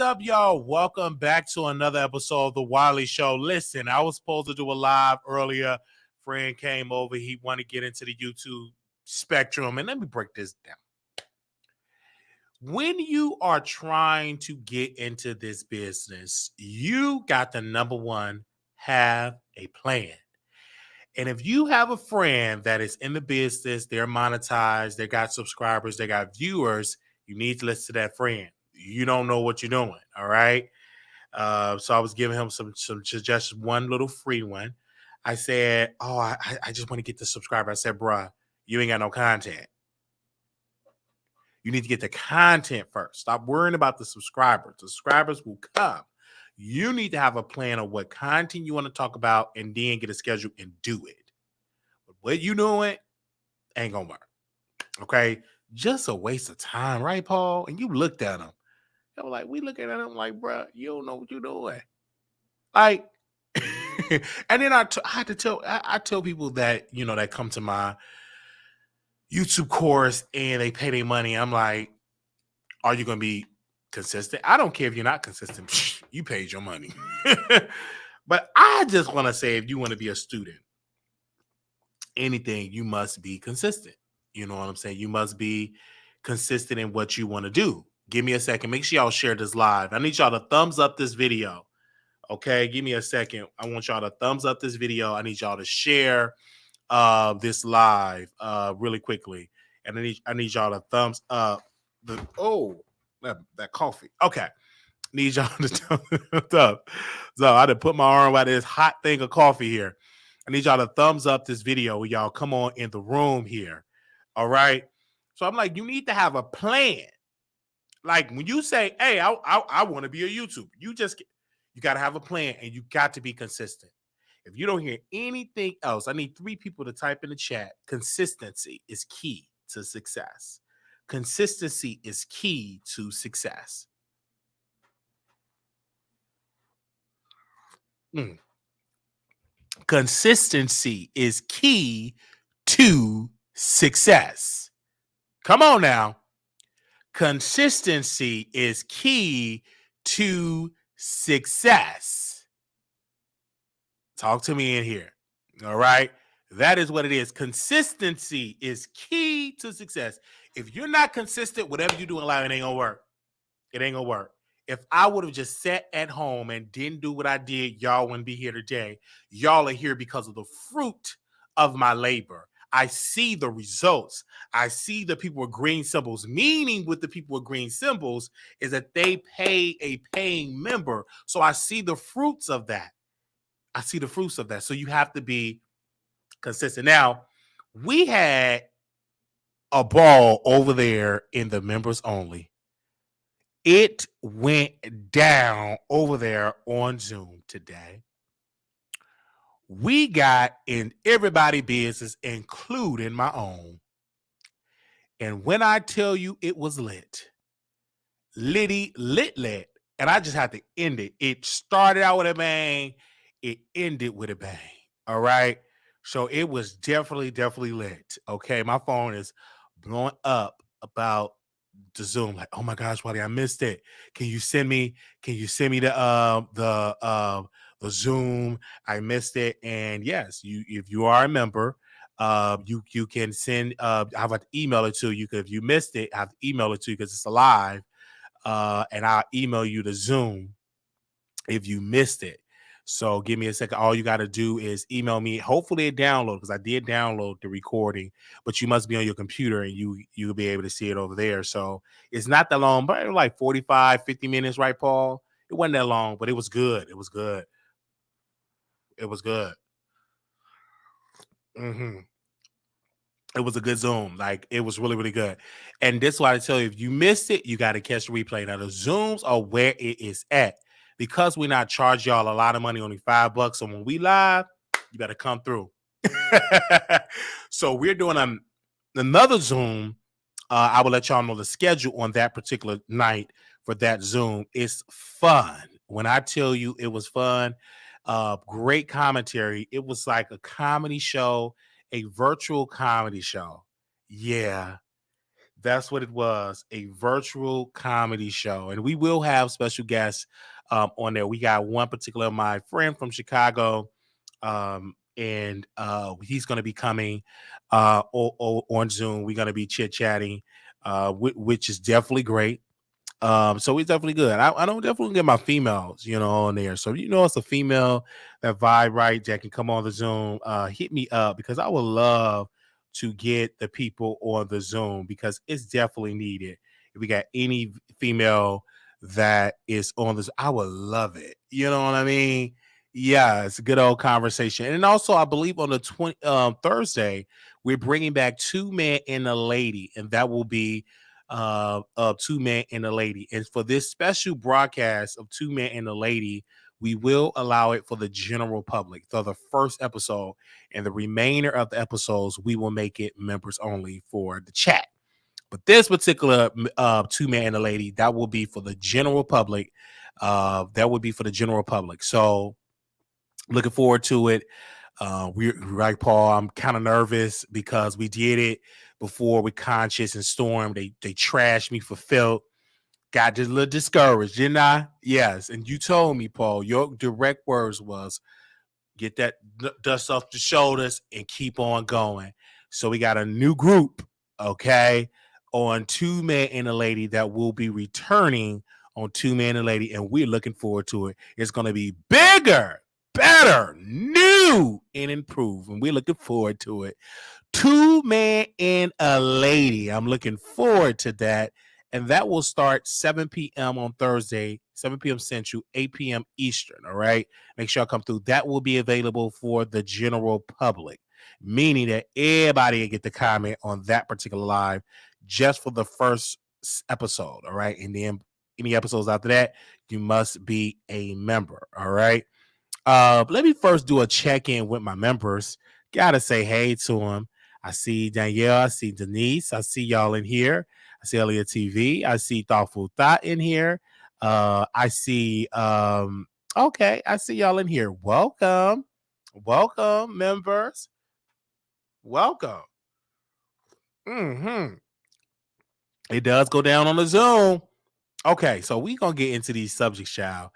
up, y'all? Welcome back to another episode of The Wiley Show. Listen, I was supposed to do a live earlier. Friend came over. He wanted to get into the YouTube spectrum. And let me break this down. When you are trying to get into this business, you got to, number one, have a plan. And if you have a friend that is in the business, they're monetized, they got subscribers, they got viewers, you need to listen to that friend. You don't know what you're doing, all right? So I was giving him some just one little free one. I said, I just want to get the subscriber. I said, bruh, you ain't got no content. You need to get the content first. Stop worrying about the subscribers. The subscribers will come. You need to have a plan of what content you want to talk about and then get a schedule and do it. But what you doing ain't going to work. Okay? Just a waste of time, right, Paul? And you looked at him. I was like, we looking at him like, bro, you don't know what you're doing. Like, and then I had to tell, I tell people that, you know, that come to my YouTube course and they pay their money. I'm like, are you going to be consistent? I don't care if you're not consistent. You paid your money. But I just want to say, if you want to be a student, anything, you must be consistent. You know what I'm saying? You must be consistent in what you want to do. Give me a second. Make sure y'all share this live. I need y'all to thumbs up this video. Okay, give me a second. I want y'all to thumbs up this video. I need y'all to share this live really quickly. And I need y'all to thumbs up that coffee. Okay. Need y'all to thumbs up. So I done put my arm by this hot thing of coffee here. I need y'all to thumbs up this video. Y'all come on in the room here. All right. So I'm like, you need to have a plan. Like when you say, hey, I want to be a YouTuber, you got to have a plan and you got to be consistent. If you don't hear anything else, I need 3 people to type in the chat. Consistency is key to success. Consistency is key to success. Consistency is key to success. Come on now. Consistency is key to success. Talk to me in here. All right. That is what it is. Consistency is key to success. If you're not consistent, whatever you do in life, it ain't gonna work. It ain't gonna work. If I would have just sat at home and didn't do what I did, y'all wouldn't be here today. Y'all are here because of the fruit of my labor. I see the results. I see the people with green symbols. Meaning with the people with green symbols is that they pay a paying member. So I see the fruits of that. I see the fruits of that. So you have to be consistent. Now, we had a ball over there in the members only. It went down over there on Zoom today. We got in everybody's business, including my own. And when I tell you it was lit, lit, and I just had to end it. It started out with a bang. It ended with a bang. All right. So it was definitely lit. Okay. My phone is blowing up about the Zoom. Like, oh my gosh, Wiley, I missed it. Can you send me the Zoom? I missed it. And yes, if you are a member, you can send I have to email it to you, because if you missed it, I have to email it to you because it's alive. And I'll email you the Zoom if you missed it. So give me a second. All you got to do is email me. Hopefully it download, because I did download the recording, but you must be on your computer and you'll be able to see it over there. So it's not that long, but like 45, 50 minutes, right, Paul? It wasn't that long, but it was good. It was good. It was good. It was a good Zoom. Like, it was really good. And this is why I tell you, if you missed it, you got to catch the replay. Now, the Zooms are where it is at. Because we're not charging y'all a lot of money, only $5. So when we live, you better come through. So we're doing another Zoom. I will let y'all know the schedule on that particular night for that Zoom. It's fun. When I tell you it was fun, great commentary. It was like a comedy show, a virtual comedy show. Yeah. That's what it was, a virtual comedy show. And we will have special guests on there. We got one particular, my friend from Chicago, and he's going to be coming on Zoom. We're going to be chit-chatting, which is definitely great. So it's definitely good. I don't definitely get my females, on there. So it's a female that vibe right that can come on the Zoom, hit me up because I would love to get the people on the Zoom because it's definitely needed. If we got any female that is on this, I would love it. You know what I mean? Yeah, it's a good old conversation. And also, I believe on the Thursday, we're bringing back Two Men and a Lady, and that will be of Two Men and a Lady. And for this special broadcast of Two Men and a Lady, we will allow it for the general public. So the first episode and the remainder of the episodes, we will make it members only for the chat. But this particular Two Men and a Lady, that will be for the general public. That would be for the general public. So looking forward to it. We're right, Paul. I'm kind of nervous because we did it before with Conscious and Storm. They trashed me for filth. Got just a little discouraged, didn't I? Yes. And you told me, Paul, your direct words was get that dust off the shoulders and keep on going. So we got a new group, okay, on Two Men and a Lady that will be returning on Two Men and a Lady, and we're looking forward to it. It's going to be bigger, better, new, and improved, and we're looking forward to it. Two Men and a Lady. I'm looking forward to that. And that will start 7 p.m. on Thursday, 7 p.m. Central, 8 p.m. Eastern. All right. Make sure I come through. That will be available for the general public, meaning that everybody will get to comment on that particular live just for the first episode. All right. And then any episodes after that, you must be a member. All right. Let me first do a check-in with my members. Gotta say hey to them. I see Danielle. I see Denise. I see y'all in here. I see Elliot TV. I see Thoughtful Thought in here. I see okay, I see y'all in here. Welcome. Welcome, members. Welcome. It does go down on the Zoom. Okay, so we gonna get into these subjects, child.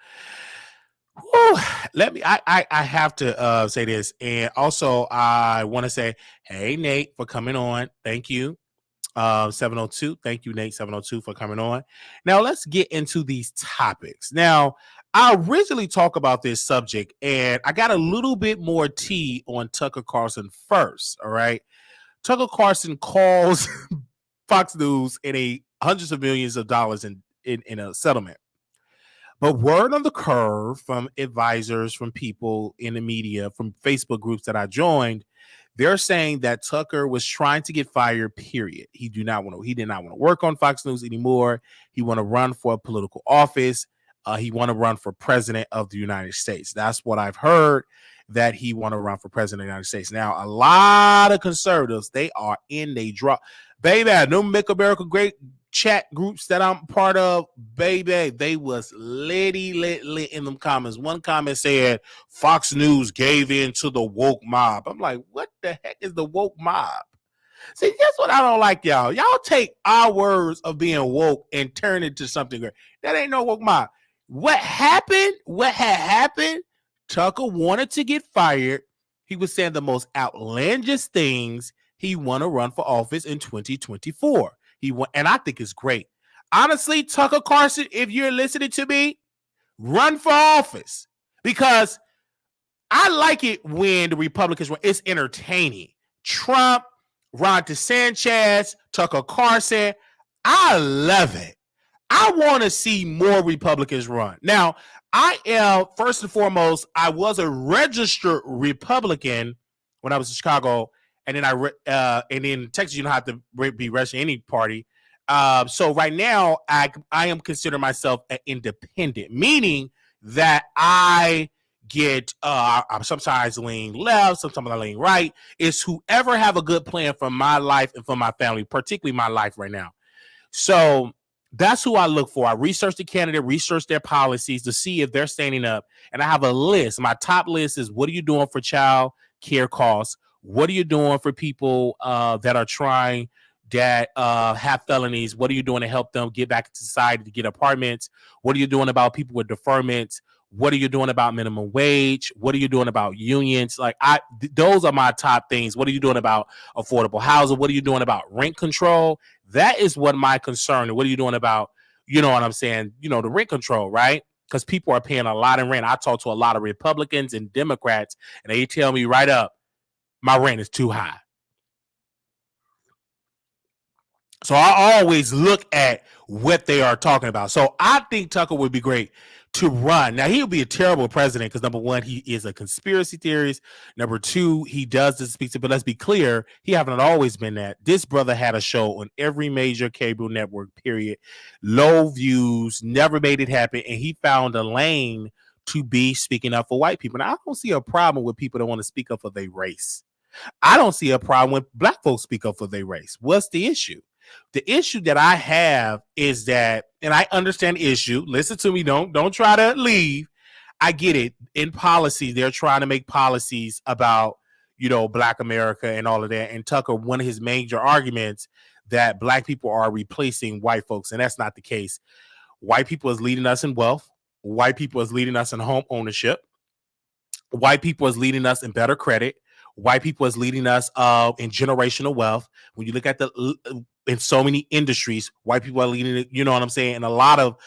Whew, I have to say this, and also I want to say hey Nate for coming on. Thank you. 702. Thank you, Nate 702 for coming on. Now let's get into these topics. Now, I originally talk about this subject, and I got a little bit more tea on Tucker Carlson first. All right. Tucker Carlson calls Fox News in a hundreds of millions of dollars in a settlement. But word on the curve from advisors, from people in the media, from Facebook groups that I joined, they're saying that Tucker was trying to get fired, period. He did not want to work on Fox News anymore. He want to run for a political office. He want to run for president of the United States. That's what I've heard, that he want to run for president of the United States. Now, a lot of conservatives, they are in, they drop. Baby, no Make America Great chat groups that I'm part of, baby, they was lit in them comments. One comment said Fox News gave in to the woke mob. I'm like, what the heck is the woke mob? See, that's what I don't like, y'all. Y'all take our words of being woke and turn it to something great. That ain't no woke mob. What happened? What had happened? Tucker wanted to get fired. He was saying the most outlandish things. He want to run for office in 2024. And I think it's great. Honestly, Tucker Carlson, if you're listening to me, run for office, because I like it when the Republicans run. It's entertaining. Trump, Ron DeSantis, Tucker Carlson, I love it. I want to see more Republicans run. Now, I am, first and foremost, I was a registered Republican when I was in Chicago. And then and in Texas, you don't have to be registered in any party. So right now, I am considering myself an independent, meaning that I get I'm sometimes lean left, sometimes I lean right. It's whoever have a good plan for my life and for my family, particularly my life right now. So that's who I look for. I research the candidate, research their policies to see if they're standing up. And I have a list. My top list is, what are you doing for child care costs? What are you doing for people that are trying that have felonies? What are you doing to help them get back into society to get apartments? What are you doing about people with deferments? What are you doing about minimum wage? What are you doing about unions? Like those are my top things. What are you doing about affordable housing? What are you doing about rent control? That is what my concern. What are you doing about, you know what I'm saying? You know, the rent control, right? Because people are paying a lot in rent. I talk to a lot of Republicans and Democrats, and they tell me right up, my rent is too high. So I always look at what they are talking about. So I think Tucker would be great to run. Now, he'll be a terrible president because, number one, he is a conspiracy theorist. Number two, he does this speak to, but let's be clear, he haven't always been that. This brother had a show on every major cable network, period. Low views, never made it happen, and he found a lane to be speaking up for white people. Now, I don't see a problem with people that want to speak up for their race. I don't see a problem when black folks speak up for their race. What's the issue? The issue that I have is that, and I understand the issue. Listen to me. Don't try to leave. I get it. In policy, they're trying to make policies about, you know, Black America and all of that. And Tucker, one of his major arguments that black people are replacing white folks, and that's not the case. White people is leading us in wealth. White people is leading us in home ownership. White people is leading us in better credit. White people is leading us in generational wealth. When you look at in so many industries, white people are leading it, you know what I'm saying? And a lot of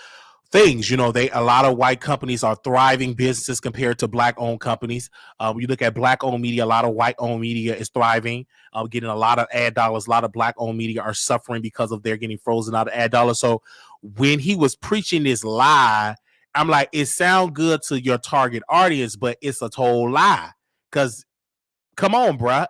things, you know, a lot of white companies are thriving businesses compared to black owned companies. When you look at black owned media, a lot of white owned media is thriving, getting a lot of ad dollars. A lot of black owned media are suffering because of they're getting frozen out of ad dollars. So when he was preaching this lie, I'm like, it sounds good to your target audience, but it's a total lie. Because come on, bruh.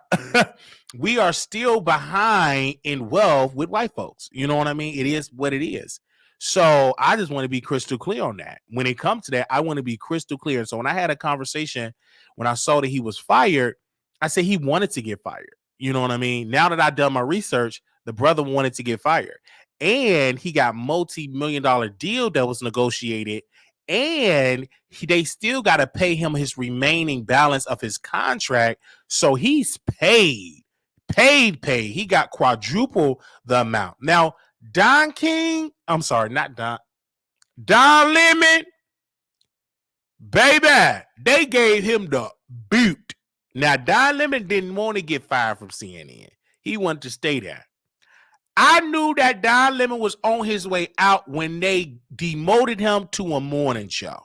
We are still behind in wealth with white folks. You know what I mean? It is what it is. So I just want to be crystal clear on that. When it comes to that, I want to be crystal clear. So when I had a conversation, when I saw that he was fired, I said he wanted to get fired. You know what I mean? Now that I've done my research, the brother wanted to get fired. And he got multi-million-dollar deal that was negotiated. And they still got to pay him his remaining balance of his contract. So he's paid. He got quadruple the amount. Now, Don Lemon, baby, they gave him the boot. Now, Don Lemon didn't want to get fired from CNN. He wanted to stay there. I knew that Don Lemon was on his way out when they demoted him to a morning show.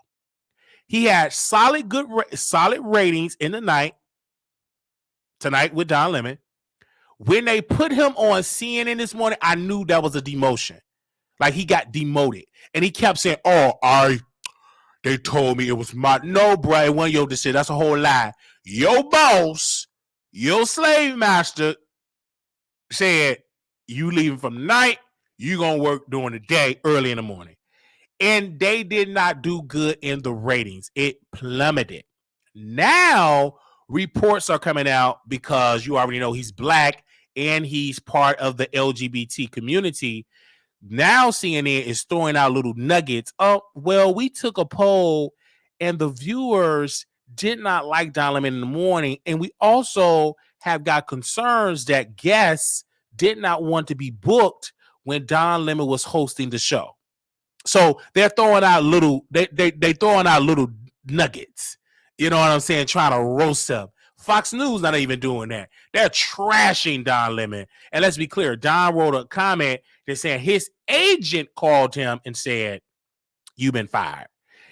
He had solid ratings in the night, tonight with Don Lemon. When they put him on CNN this morning, I knew that was a demotion. Like he got demoted. And he kept saying, they told me it was my, no, bro, it wasn't your decision. That's a whole lie. Your boss, your slave master said, you leaving from the night, you going to work during the day, early in the morning. And they did not do good in the ratings. It plummeted. Now, reports are coming out because you already know he's black and he's part of the LGBT community. Now CNN is throwing out little nuggets. Oh, well, we took a poll and the viewers did not like Don Lemon in the morning. And we also have got concerns that guests did not want to be booked when Don Lemon was hosting the show. So they're throwing out they throwing out little nuggets. You know what I'm saying? Trying to roast him. Fox News not even doing that. They're trashing Don Lemon. And let's be clear, Don wrote a comment that said his agent called him and said, you've been fired.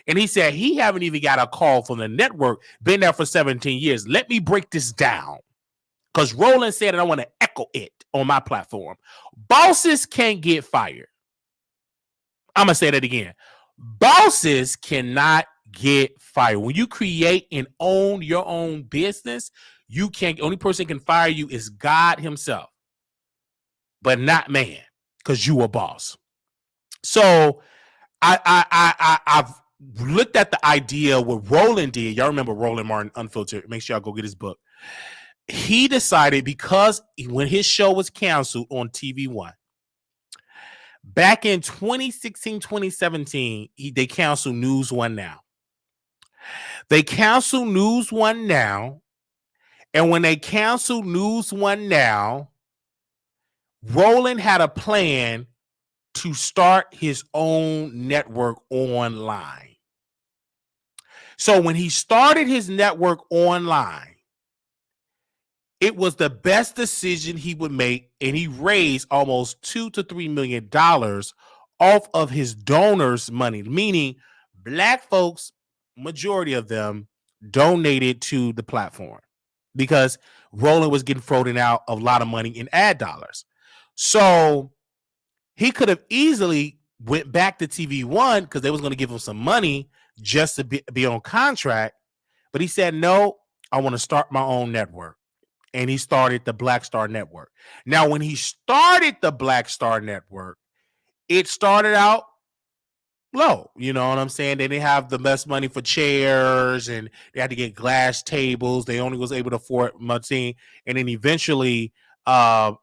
And he said he haven't even got a call from the network, been there for 17 years. Let me break this down. Because Roland said, and I want to echo it on my platform. Bosses can't get fired. I'm going to say that again. Bosses cannot get fired. When you create and own your own business, you can't. Only person can fire you is God himself, but not man, because you a boss. So I've looked at the idea what Roland did. Y'all remember Roland Martin Unfiltered? Make sure y'all go get his book. He decided because when his show was canceled on TV One, back in 2016, 2017, they canceled News One Now. They canceled News One Now. And when they canceled News One Now, Roland had a plan to start his own network online. So when he started his network online, it was the best decision he would make, and he raised almost $2 to $3 million off of his donors' money, meaning black folks, majority of them, donated to the platform because Roland was getting thrown out a lot of money in ad dollars. So he could have easily went back to TV1 because they was going to give him some money just to be on contract. But he said, no, I want to start my own network. And he started the Black Star Network. Now, when he started the Black Star Network, it started out low. You know what I'm saying? They didn't have the best money for chairs, and they had to get glass tables. They only was able to afford money. And then eventually they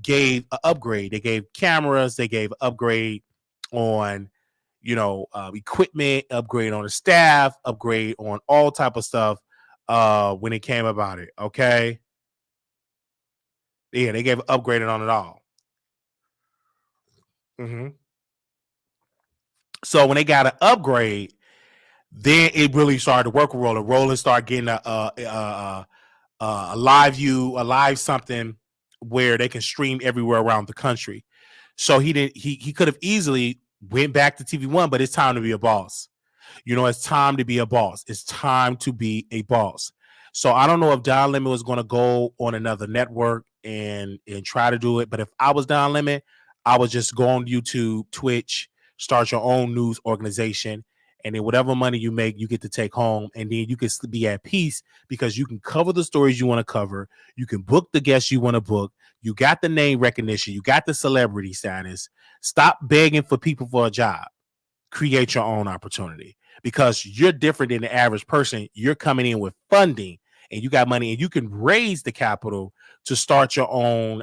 gave an upgrade. They gave cameras. They gave an upgrade on, equipment, upgrade on the staff, upgrade on all type of stuff when it came about it. Okay. Yeah, they gave upgraded on it all. Mm-hmm. So when they got an upgrade, then it really started to work with Roland. Roland started getting a live something where they can stream everywhere around the country. So he could have easily went back to TV1, but it's time to be a boss. It's time to be a boss. It's time to be a boss. So I don't know if Don Lemon was going to go on another network and try to do it. But if I was Don Lemon, I would just go on YouTube, Twitch, start your own news organization. And then whatever money you make, you get to take home. And then you can be at peace because you can cover the stories you want to cover. You can book the guests you want to book. You got the name recognition. You got the celebrity status. Stop begging for people for a job. Create your own opportunity because you're different than the average person. You're coming in with funding and you got money and you can raise the capital to start your own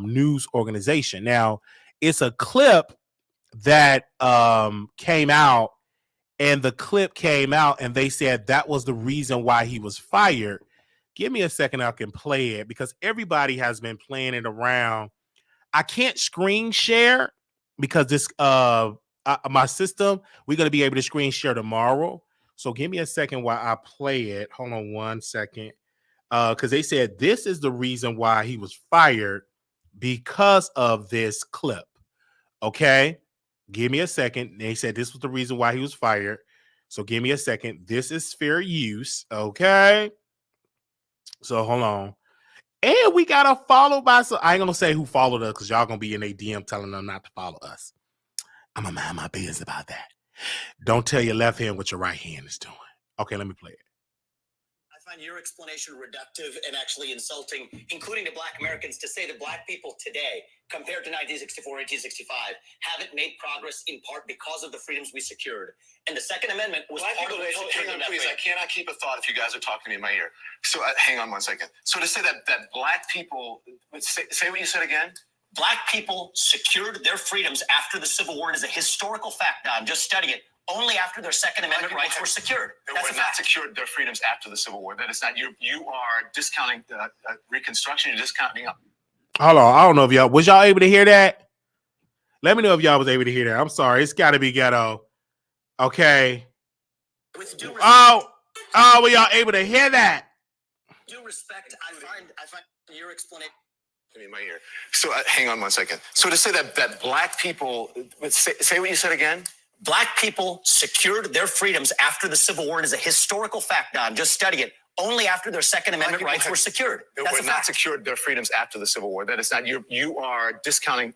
news organization. Now, it's a clip that came out, and the clip came out and they said that was the reason why he was fired. Give me a second, I can play it because everybody has been playing it around. I can't screen share because this my system, we're going to be able to screen share tomorrow. So give me a second while I play it. Hold on one second. Because they said this is the reason why he was fired because of this clip. Okay. Give me a second. They said this was the reason why he was fired. So give me a second. This is fair use. Okay. So hold on. And we got to follow by. So I ain't going to say who followed us because y'all going to be in a DM telling them not to follow us. I'm going to mind my business about that. Don't tell your left hand what your right hand is doing. Okay, let me play it. I find your explanation reductive and actually insulting, including to Black Americans, to say that Black people today, compared to 1964, 1865, haven't made progress in part because of the freedoms we secured. And the Second Amendment was Black part people, of what hang on, please. freedom. I cannot keep a thought if you guys are talking to me in my ear. So hang on one second. So to say that Black people, say what you said again. Black people secured their freedoms after the Civil War. It is a historical fact, Don. Just study it. Only after their Second Amendment rights were secured. That's were not secured their freedoms after the Civil War. That is not, you are discounting Reconstruction. You're discounting. Hold on. I don't know if y'all, was y'all able to hear that? Let me know if y'all was able to hear that. I'm sorry. It's got to be ghetto. Okay. With due respect, were y'all able to hear that? Due respect, I find your explanation. In my ear. So hang on one second. So to say that Black people, say what you said again. Black people secured their freedoms after the Civil War. It is a historical fact, Don. Just study it. Only after their Second Amendment rights were secured. That's were not secured their freedoms after the Civil War. That is not, you are discounting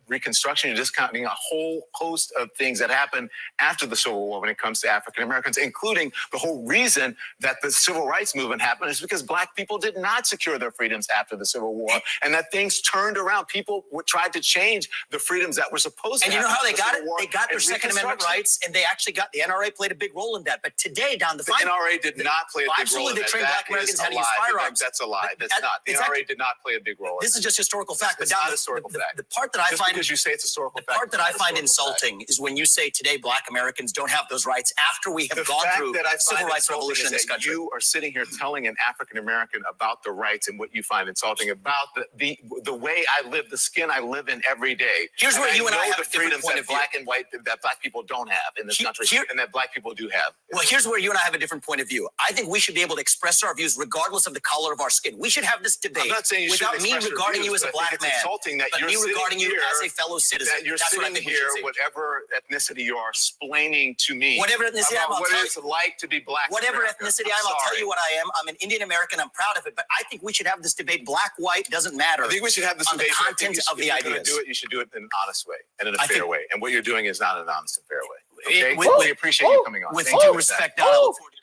Reconstruction. You're discounting a whole host of things that happened after the Civil War when it comes to African Americans, including the whole reason that the Civil Rights Movement happened is because Black people did not secure their freedoms after the Civil War, and that things turned around. People tried to change the freedoms that were supposed to. And you know how they got it? They got their Second Amendment rights, and they actually got the NRA played a big role in that. But today, Don, the NRA did not play a big role in they train black Americans how to use firearms. That's a lie. That's not. The NRA did not play a big role. This is just historical fact. It's not historical fact. The part that I find, because you say it's historical fact. The part that I find insulting is when you say today black Americans don't have those rights after we have gone through civil rights revolution in this country. You are sitting here telling an African American about the rights and what you find insulting about the way I live, the skin I live in every day. Here's where you and I have the a different freedoms point that of view. black and white that black people don't have in this country, and that black people do have. Well, here's where you and I have a different point of view. I think we should be able to express our views regardless of the color of our skin. We should have this debate I'm not saying you without me regarding you as a black man, but me regarding you as a fellow citizen. That you're sitting here, whatever ethnicity you are, explaining to me whatever ethnicity I'm, what it's like to be black. Whatever ethnicity I'll tell you what I am. I'm an Indian American. I'm proud of it. But I think we should have this debate. Black, white doesn't matter. I think we should have this debate. The content of the ideas. You should do it in an honest way and in a fair way. And what you're doing is not an honest and fair way. Okay? We appreciate you coming on. With due respect, Don, I look forward to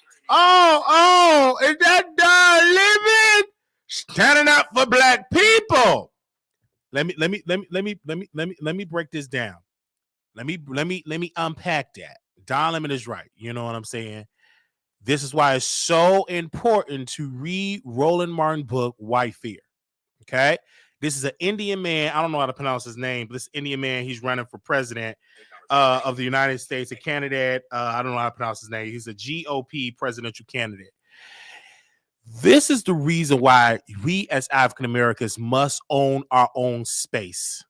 is that Don Lemon standing up for black people? Let me break this down. Let me unpack that. Don Lemon is right. You know what I'm saying? This is why it's so important to read Roland Martin's book, White Fear. Okay? This is an Indian man. I don't know how to pronounce his name, but this Indian man, he's running for president of the United States, a candidate. I don't know how to pronounce his name. He's a GOP presidential candidate. This is the reason why we as African Americans must own our own space.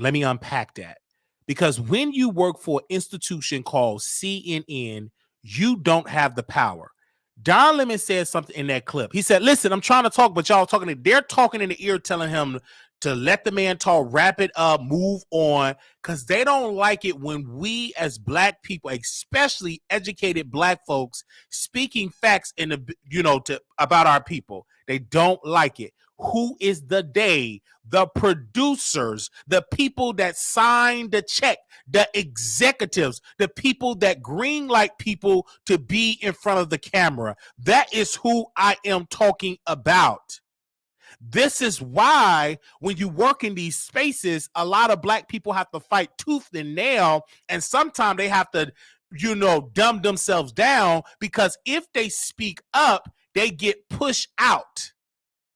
Let me unpack that. Because when you work for an institution called CNN, you don't have the power. Don Lemon said something in that clip. He said, listen, I'm trying to talk, but y'all talking. They're talking in the ear, telling him to let the man talk, wrap it up, move on, because they don't like it when we as black people, especially educated black folks, speaking facts in the, about our people. They don't like it. Who is the they? The producers, the people that sign the check, the executives, the people that greenlight people to be in front of the camera. That is who I am talking about. This is why when you work in these spaces, a lot of black people have to fight tooth and nail, and sometimes they have to, dumb themselves down, because if they speak up, they get pushed out.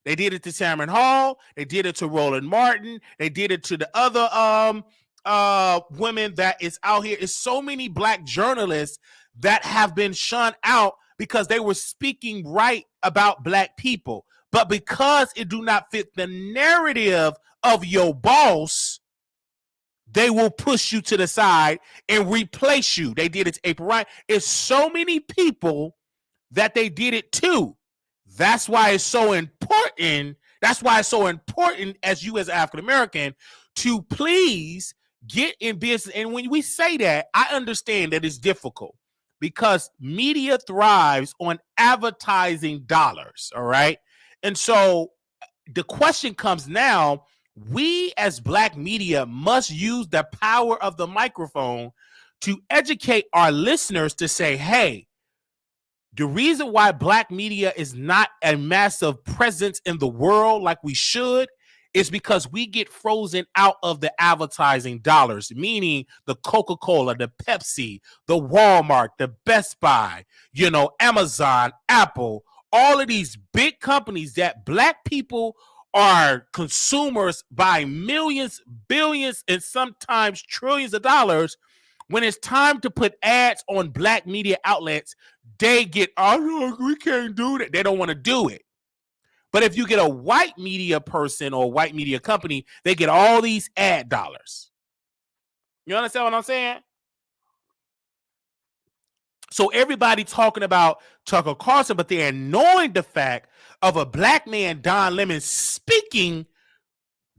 They did it to Tamron Hall. They did it to Roland Martin. They did it to the other women that is out here. It's so many black journalists that have been shunned out because they were speaking right about black people. But because it do not fit the narrative of your boss, they will push you to the side and replace you. They did it to April Ryan. It's so many people that they did it to. That's why it's so important. That's why it's so important as you as an African American to please get in business. And when we say that, I understand that it's difficult because media thrives on advertising dollars. All right. And so the question comes now, we as black media must use the power of the microphone to educate our listeners to say, hey, the reason why black media is not a massive presence in the world like we should is because we get frozen out of the advertising dollars, meaning the Coca-Cola, the Pepsi, the Walmart, the Best Buy, Amazon, Apple, all of these big companies that black people are consumers by millions, billions, and sometimes trillions of dollars. When it's time to put ads on black media outlets, they get, we can't do that. They don't want to do it. But if you get a white media person or a white media company, they get all these ad dollars. You understand what I'm saying? So everybody talking about Tucker Carlson, but they're ignoring the fact of a black man, Don Lemon, speaking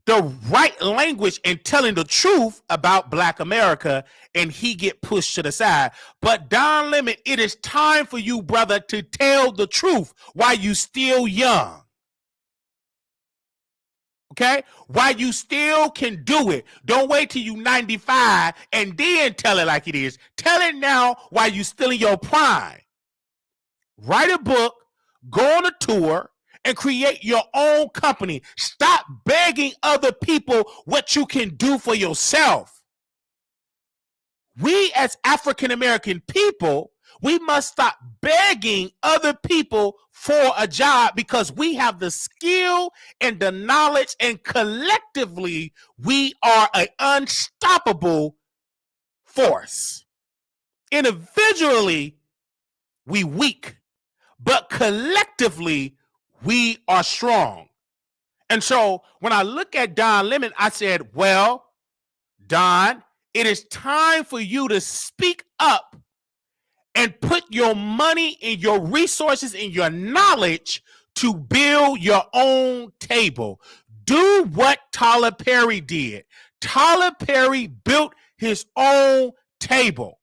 the right language and telling the truth about black America, and he get pushed to the side. But Don Lemon, it is time for you, brother, to tell the truth while you still young. Okay? While you still can do it. Don't wait till you 95 and then tell it like it is. Tell it now while you still in your prime. Write a book, go on a tour, and create your own company. Stop begging other people what you can do for yourself. We as African American people We must stop begging other people for a job because we have the skill and the knowledge, and collectively we are an unstoppable force. Individually, we weak, but collectively we are strong. And so when I look at Don Lemon, I said, well, Don, it is time for you to speak up and put your money and your resources and your knowledge to build your own table. Do what Tyler Perry did. Tyler Perry built his own table.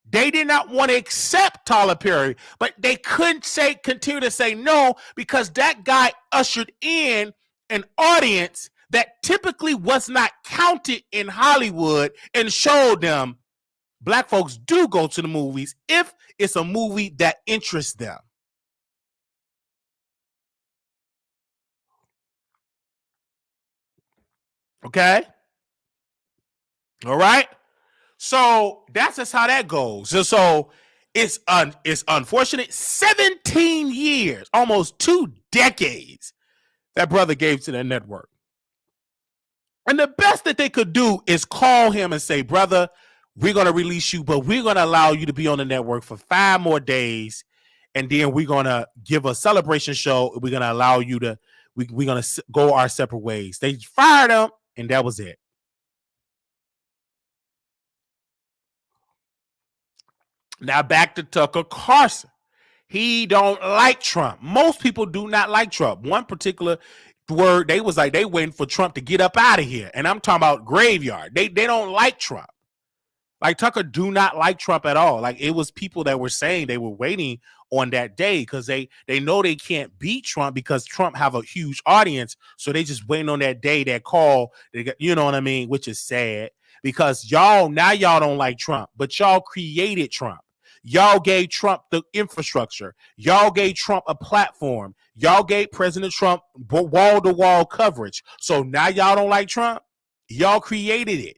They did not want to accept Tyler Perry, but they couldn't continue to say no, because that guy ushered in an audience that typically was not counted in Hollywood and showed them Black folks do go to the movies if it's a movie that interests them. Okay? All right? So that's just how that goes. So it's unfortunate. 17 years, almost 2 decades, that brother gave to that network. And the best that they could do is call him and say, brother, we're going to release you, but we're going to allow you to be on the network for 5 more days. And then we're going to give a celebration show. We're going to allow you to, we're going to go our separate ways. They fired him, and that was it. Now back to Tucker Carlson. He don't like Trump. Most people do not like Trump. One particular word, they was like, they waiting for Trump to get up out of here. And I'm talking about graveyard. They don't like Trump. Like, Tucker do not like Trump at all. Like, it was people that were saying they were waiting on that day because they know they can't beat Trump because Trump have a huge audience. So they just waiting on that day, that call. You know what I mean? Which is sad because y'all don't like Trump, but y'all created Trump. Y'all gave Trump the infrastructure. Y'all gave Trump a platform. Y'all gave President Trump wall-to-wall coverage. So now y'all don't like Trump? Y'all created it.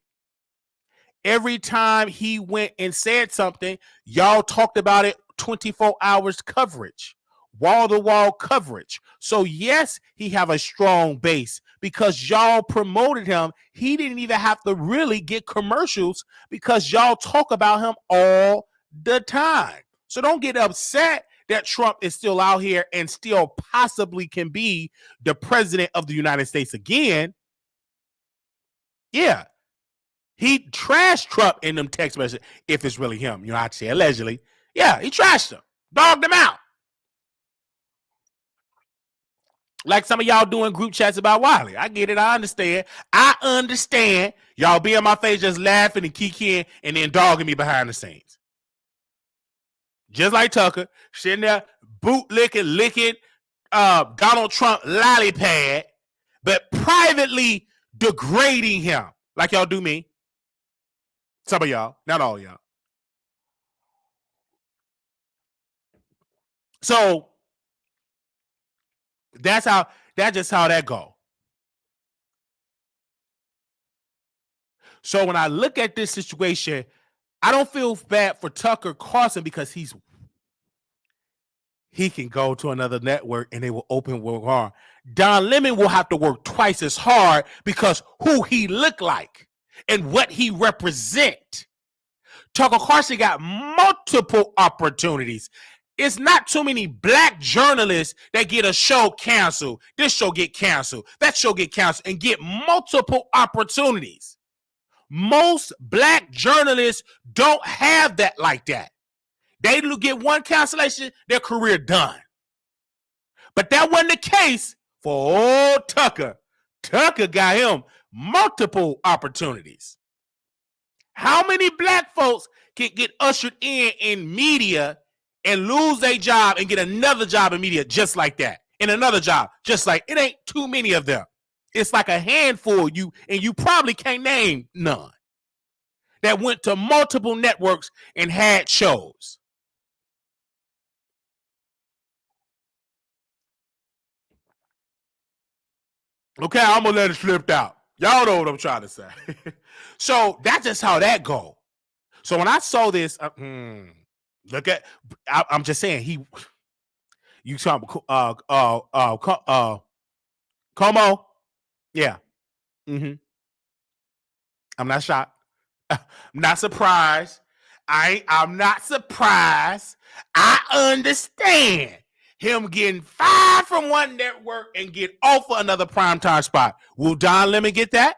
Every time he went and said something, y'all talked about it 24 hours coverage, wall-to-wall coverage. So yes, he have a strong base because y'all promoted him. He didn't even have to really get commercials because y'all talk about him all the time. So don't get upset that Trump is still out here and still possibly can be the president of the United States again. Yeah. He trashed Trump in them text messages, if it's really him. You know, I'd say allegedly. Yeah, he trashed him. Dogged him out. Like some of y'all doing group chats about Wiley. I get it. I understand. Y'all be in my face just laughing and kikiing and then dogging me behind the scenes. Just like Tucker, sitting there licking Donald Trump lolly pad, but privately degrading him like y'all do me. Some of y'all, not all y'all. So that's just how that go. So when I look at this situation, I don't feel bad for Tucker Carlson because he can go to another network and they will open work hard. Don Lemon will have to work twice as hard because who he look like and what he represent. Tucker Carlson got multiple opportunities. It's not too many black journalists that get a show canceled. This show get canceled. That show get canceled and get multiple opportunities. Most black journalists don't have that like that. They get one cancellation, their career done. But that wasn't the case for old Tucker. Tucker got him multiple opportunities. How many black folks can get ushered in media and lose their job and get another job in media just like that? And another job just like it ain't too many of them. It's like a handful you probably can't name none that went to multiple networks and had shows. Okay, I'm gonna let it slip out. Y'all know what I'm trying to say. So that's just how that go. So when I saw this, Look at. I'm just saying You talking Como? Yeah. Mm-hmm. I'm not shocked. I'm not surprised. I'm not surprised. I understand him getting fired from one network and get off for another primetime spot. Will Don Lemon get that?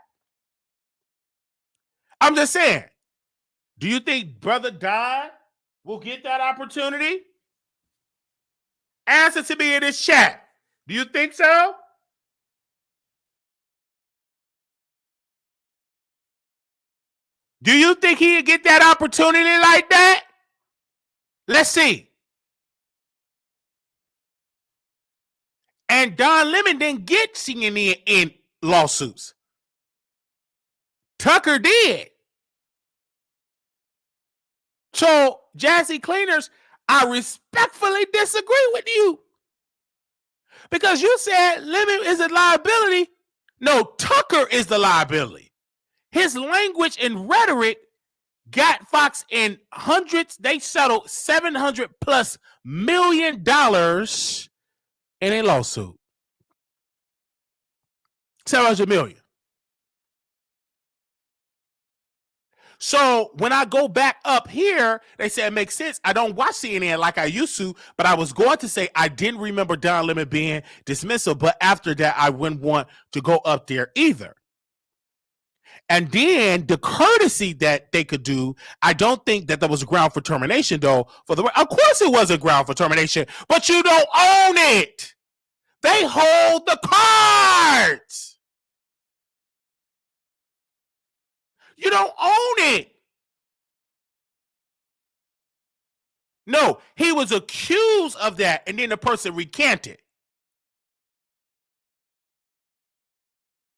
I'm just saying. Do you think Brother Don will get that opportunity? Answer to me in this chat. Do you think so? Do you think he'd get that opportunity like that? Let's see. And Don Lemon didn't get CNN in lawsuits. Tucker did. So, Jazzy Cleaners, I respectfully disagree with you. Because you said Lemon is a liability. No, Tucker is the liability. His language and rhetoric got Fox in hundreds. They settled $700+ million in a lawsuit. 700 million. So when I go back up here, they say it makes sense. I don't watch CNN like I used to, but I was going to say I didn't remember Don Lemon being dismissal, but after that, I wouldn't want to go up there either. And then the courtesy that they could do, I don't think that there was a ground for termination, though. Of course it was a ground for termination, but you don't own it. They hold the cards. You don't own it. No, he was accused of that, and then the person recanted.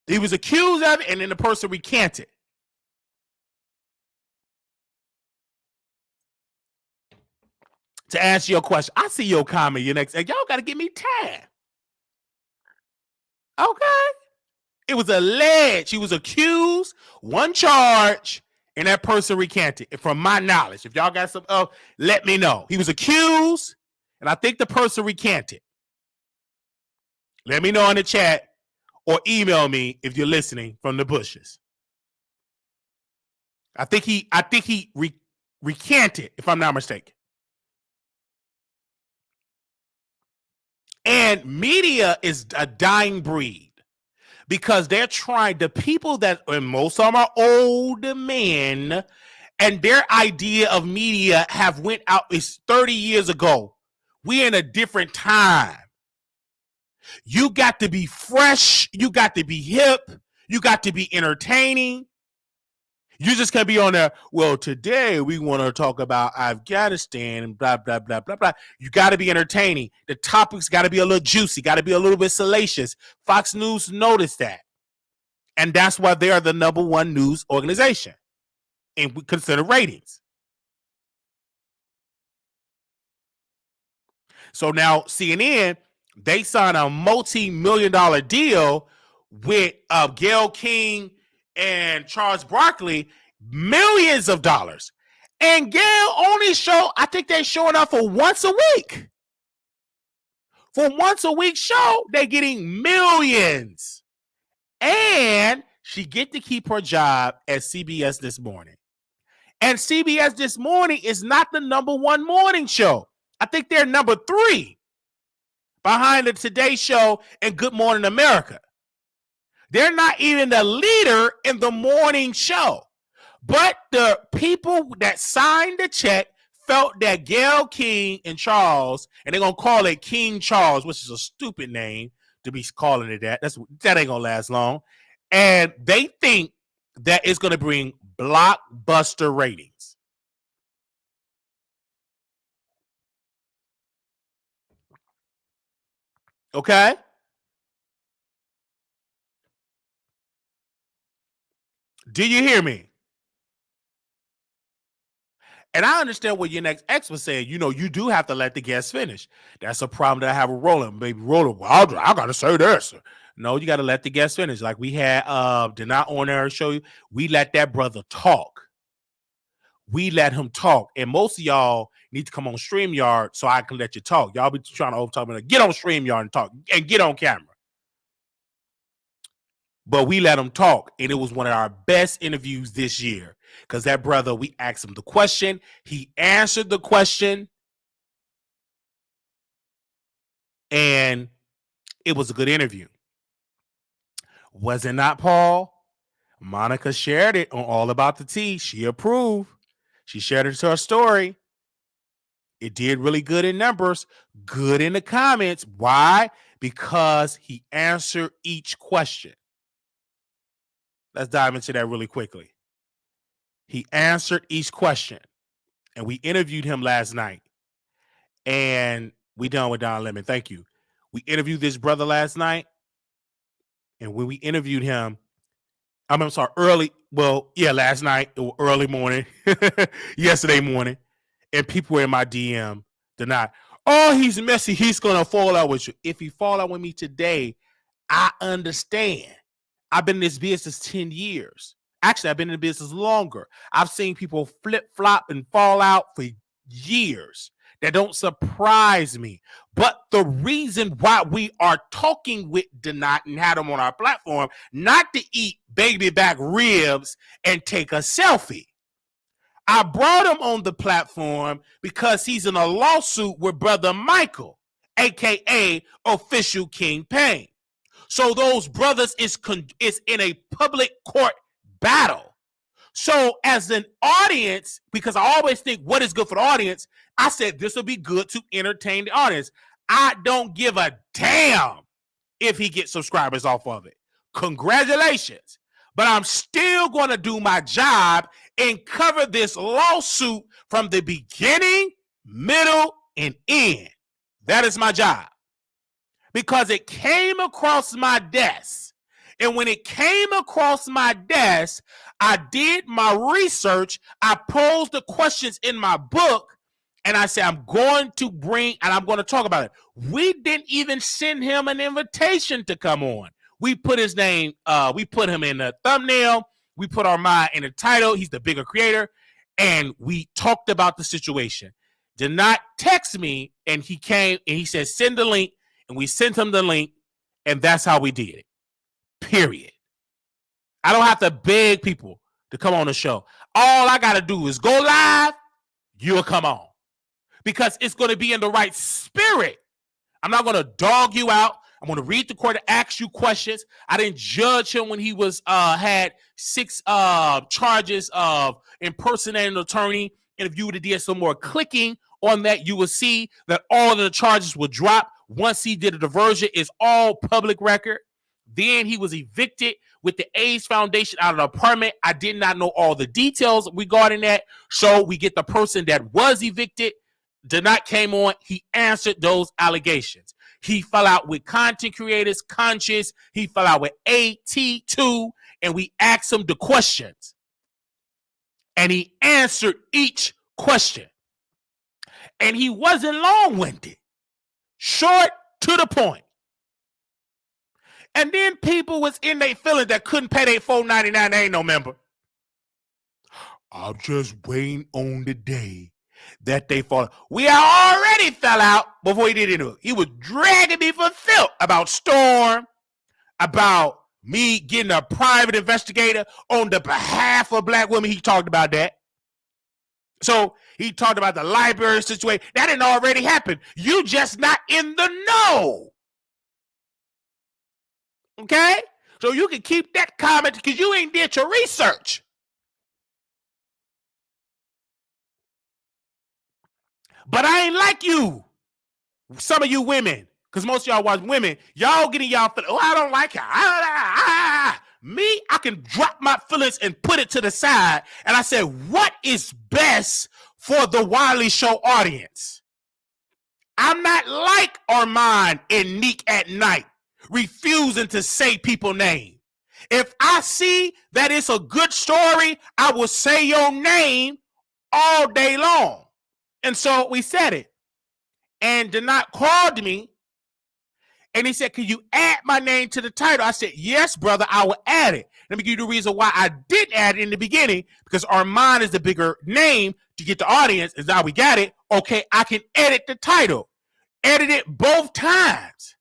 He was accused of it, and then the person recanted. To answer your question, I see your comment. Your next, y'all got to give me time. Okay. It was alleged. He was accused, one charge, and that person recanted. From my knowledge, if y'all got some, let me know. He was accused, and I think the person recanted. Let me know in the chat or email me if you're listening from the bushes. I think he recanted, if I'm not mistaken. And media is a dying breed because they're trying, the people that, and most of them are old men, and their idea of media have went out is 30 years ago. We're in a different time. You got to be fresh. You got to be hip. You got to be entertaining. You just can't be on there. Well, today we want to talk about Afghanistan and blah, blah, blah, blah, blah. You got to be entertaining. The topics got to be a little juicy, got to be a little bit salacious. Fox News noticed that. And that's why they are the #1 news organization. And we consider ratings. So now CNN, they signed a multi-million-dollar deal with Gayle King and Charles Barkley, millions of dollars. And Gayle only I think they're showing up for once a week. For once a week show, they're getting millions. And she get to keep her job at CBS This Morning. And CBS This Morning is not the #1 morning show. I think they're #3 behind the Today Show and Good Morning America. They're not even the leader in the morning show. But the people that signed the check felt that Gayle King and Charles, and they're going to call it King Charles, which is a stupid name to be calling it that. That ain't going to last long. And they think that it's going to bring blockbuster ratings. Okay? Do you hear me? And I understand what your next ex was saying. You know, you do have to let the guests finish. That's a problem that I have with Roland. Baby Roland, well, I got to say this. No, you got to let the guests finish. Like we had, did not on air show you. We let that brother talk. We let him talk. And most of y'all need to come on StreamYard so I can let you talk. Y'all be trying to overtalk me. Get on StreamYard and talk and get on camera. But we let him talk, and it was one of our best interviews this year because that brother, we asked him the question. He answered the question, and it was a good interview. Was it not, Paul? Monica shared it on All About the Tea. She approved. She shared it to her story. It did really good in numbers, good in the comments. Why? Because he answered each question. Let's dive into that really quickly. He answered each question, and we interviewed him last night. And we done with Don Lemon. Thank you. We interviewed this brother last night, and when we interviewed him, I'm sorry, last night, early morning, yesterday morning, and people were in my DM denied. Oh, he's messy. He's gonna fall out with you. If he fall out with me today, I understand. I've been in this business 10 years. Actually, I've been in the business longer. I've seen people flip-flop and fall out for years. That don't surprise me. But the reason why we are talking with Donat and had him on our platform, not to eat baby back ribs and take a selfie. I brought him on the platform because he's in a lawsuit with Brother Michael, a.k.a. Official King Payne. So those brothers is in a public court battle. So as an audience, because I always think what is good for the audience, I said this will be good to entertain the audience. I don't give a damn if he gets subscribers off of it. Congratulations. But I'm still going to do my job and cover this lawsuit from the beginning, middle, and end. That is my job. Because it came across my desk. And when it came across my desk, I did my research. I posed the questions in my book. And I said, I'm going to talk about it. We didn't even send him an invitation to come on. We put his name, we put him in the thumbnail. We put Armon in the title. He's the bigger creator. And we talked about the situation. Did not text me. And he came and he said, send the link. And we sent him the link, and that's how we did it. Period. I don't have to beg people to come on the show. All I got to do is go live, you'll come on. Because it's going to be in the right spirit. I'm not going to dog you out. I'm going to read the court and ask you questions. I didn't judge him when he was had 6 charges of impersonating an attorney. And if you would have did some more clicking on that, you will see that all of the charges will drop. Once he did a diversion, it's all public record. Then he was evicted with the AIDS Foundation out of the apartment. I did not know all the details regarding that. So we get the person that was evicted. Donat came on. He answered those allegations. He fell out with content creators, Conscious. He fell out with ATTA, and we asked him the questions. And he answered each question. And he wasn't long-winded. Short to the point. And then people was in their feelings that couldn't pay their $4.99. They ain't no member. I'm just waiting on the day that they fall. We already fell out before he did it. He was dragging me for filth about Storm, about me getting a private investigator on the behalf of black women. He talked about that. So he talked about the library situation. That didn't already happen. You just not in the know. Okay? So you can keep that comment because you ain't did your research. But I ain't like you. Some of you women, because most of y'all watch women, y'all getting y'all, oh, I don't like her. Me, I can drop my feelings and put it to the side. And I said, what is best for the Wiley Show audience? I'm not like Armon and Neek at night, refusing to say people's name. If I see that it's a good story, I will say your name all day long. And so we said it. And Donat called me and he said, can you add my name to the title? I said, yes, brother, I will add it. Let me give you the reason why I did add it in the beginning, because Armon is the bigger name to get the audience. And now we got it. Okay, I can edit the title. Edit it both times.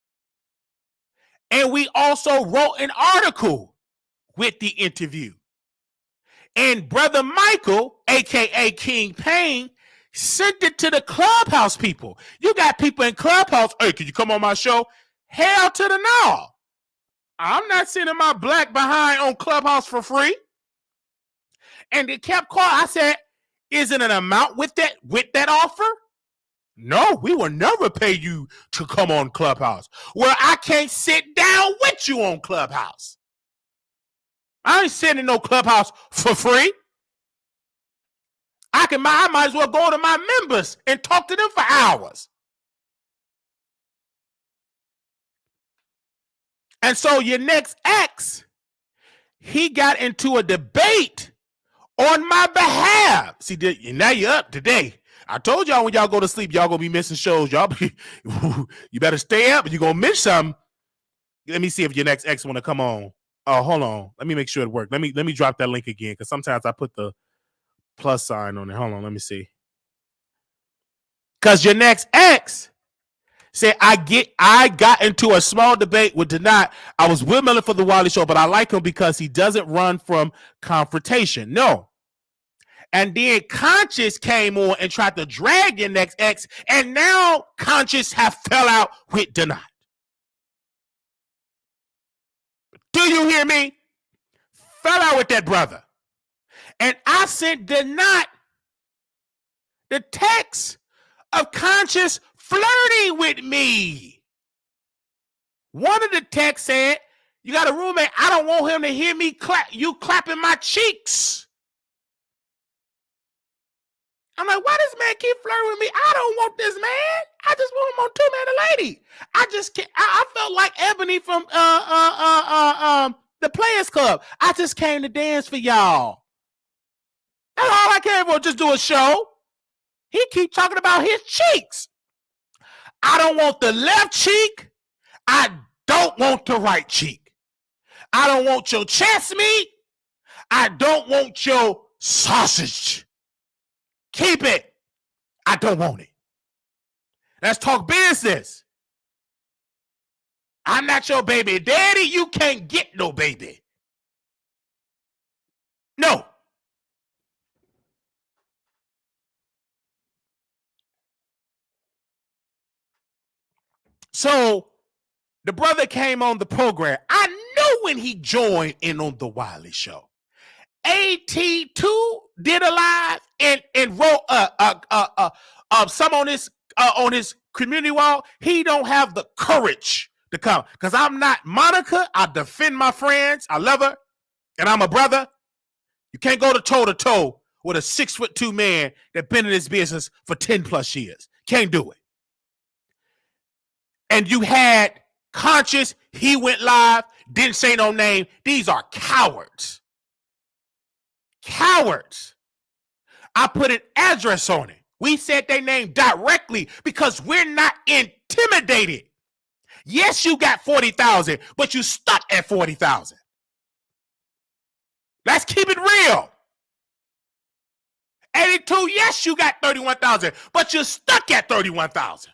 And we also wrote an article with the interview. And Brother Michael, aka King Payne, sent it to the Clubhouse people. You got people in Clubhouse, hey, can you come on my show? Hell to the no. I'm not sending my black behind on Clubhouse for free. And they kept calling. I said, is it an amount with that offer? No, we will never pay you to come on Clubhouse. Well, I can't sit down with you on Clubhouse. I ain't sitting in no Clubhouse for free. I might as well go to my members and talk to them for hours. And so your next ex, he got into a debate on my behalf. See, now you're up today. I told y'all when y'all go to sleep, y'all gonna be missing shows. You better stay up, and you're gonna miss something. Let me see if your next ex want to come on. Oh, hold on. Let me make sure it worked. Let me drop that link again, because sometimes I put the plus sign on it. Hold on, let me see. Because your next ex said, I got into a small debate with Denat. I was with Miller for the Wiley show, but I like him because he doesn't run from confrontation. No. And then Conscious came on and tried to drag your next ex, and now Conscious have fell out with Denat. Do you hear me? Fell out with that brother. And I sent Denat the text of Conscious flirting with me. One of the texts said, you got a roommate, I don't want him to hear me clapping my cheeks. I'm like, why does man keep flirting with me? I don't want this man. I just want him on Two Man and Lady. I just can't. I felt like Ebony from the Players Club. I just came to dance for y'all. That's all I came for, just do a show. He keep talking about his cheeks. I don't want the left cheek. I don't want the right cheek. I don't want your chest meat. I don't want your sausage. Keep it. I don't want it. Let's talk business. I'm not your baby daddy. You can't get no baby. No. So the brother came on the program. I knew when he joined in on the Wiley show. ATTA did a live and wrote some on his community wall. He don't have the courage to come, because I'm not Monica. I defend my friends. I love her, and I'm a brother. You can't go to toe with a 6'2" man that been in this business for 10 plus years. Can't do it. And you had Conscious. He went live, didn't say no name. These are cowards. Cowards. I put an address on it. We said their name directly because we're not intimidated. Yes, you got 40,000, but you stuck at 40,000. Let's keep it real. 82, yes, you got 31,000, but you're stuck at 31,000.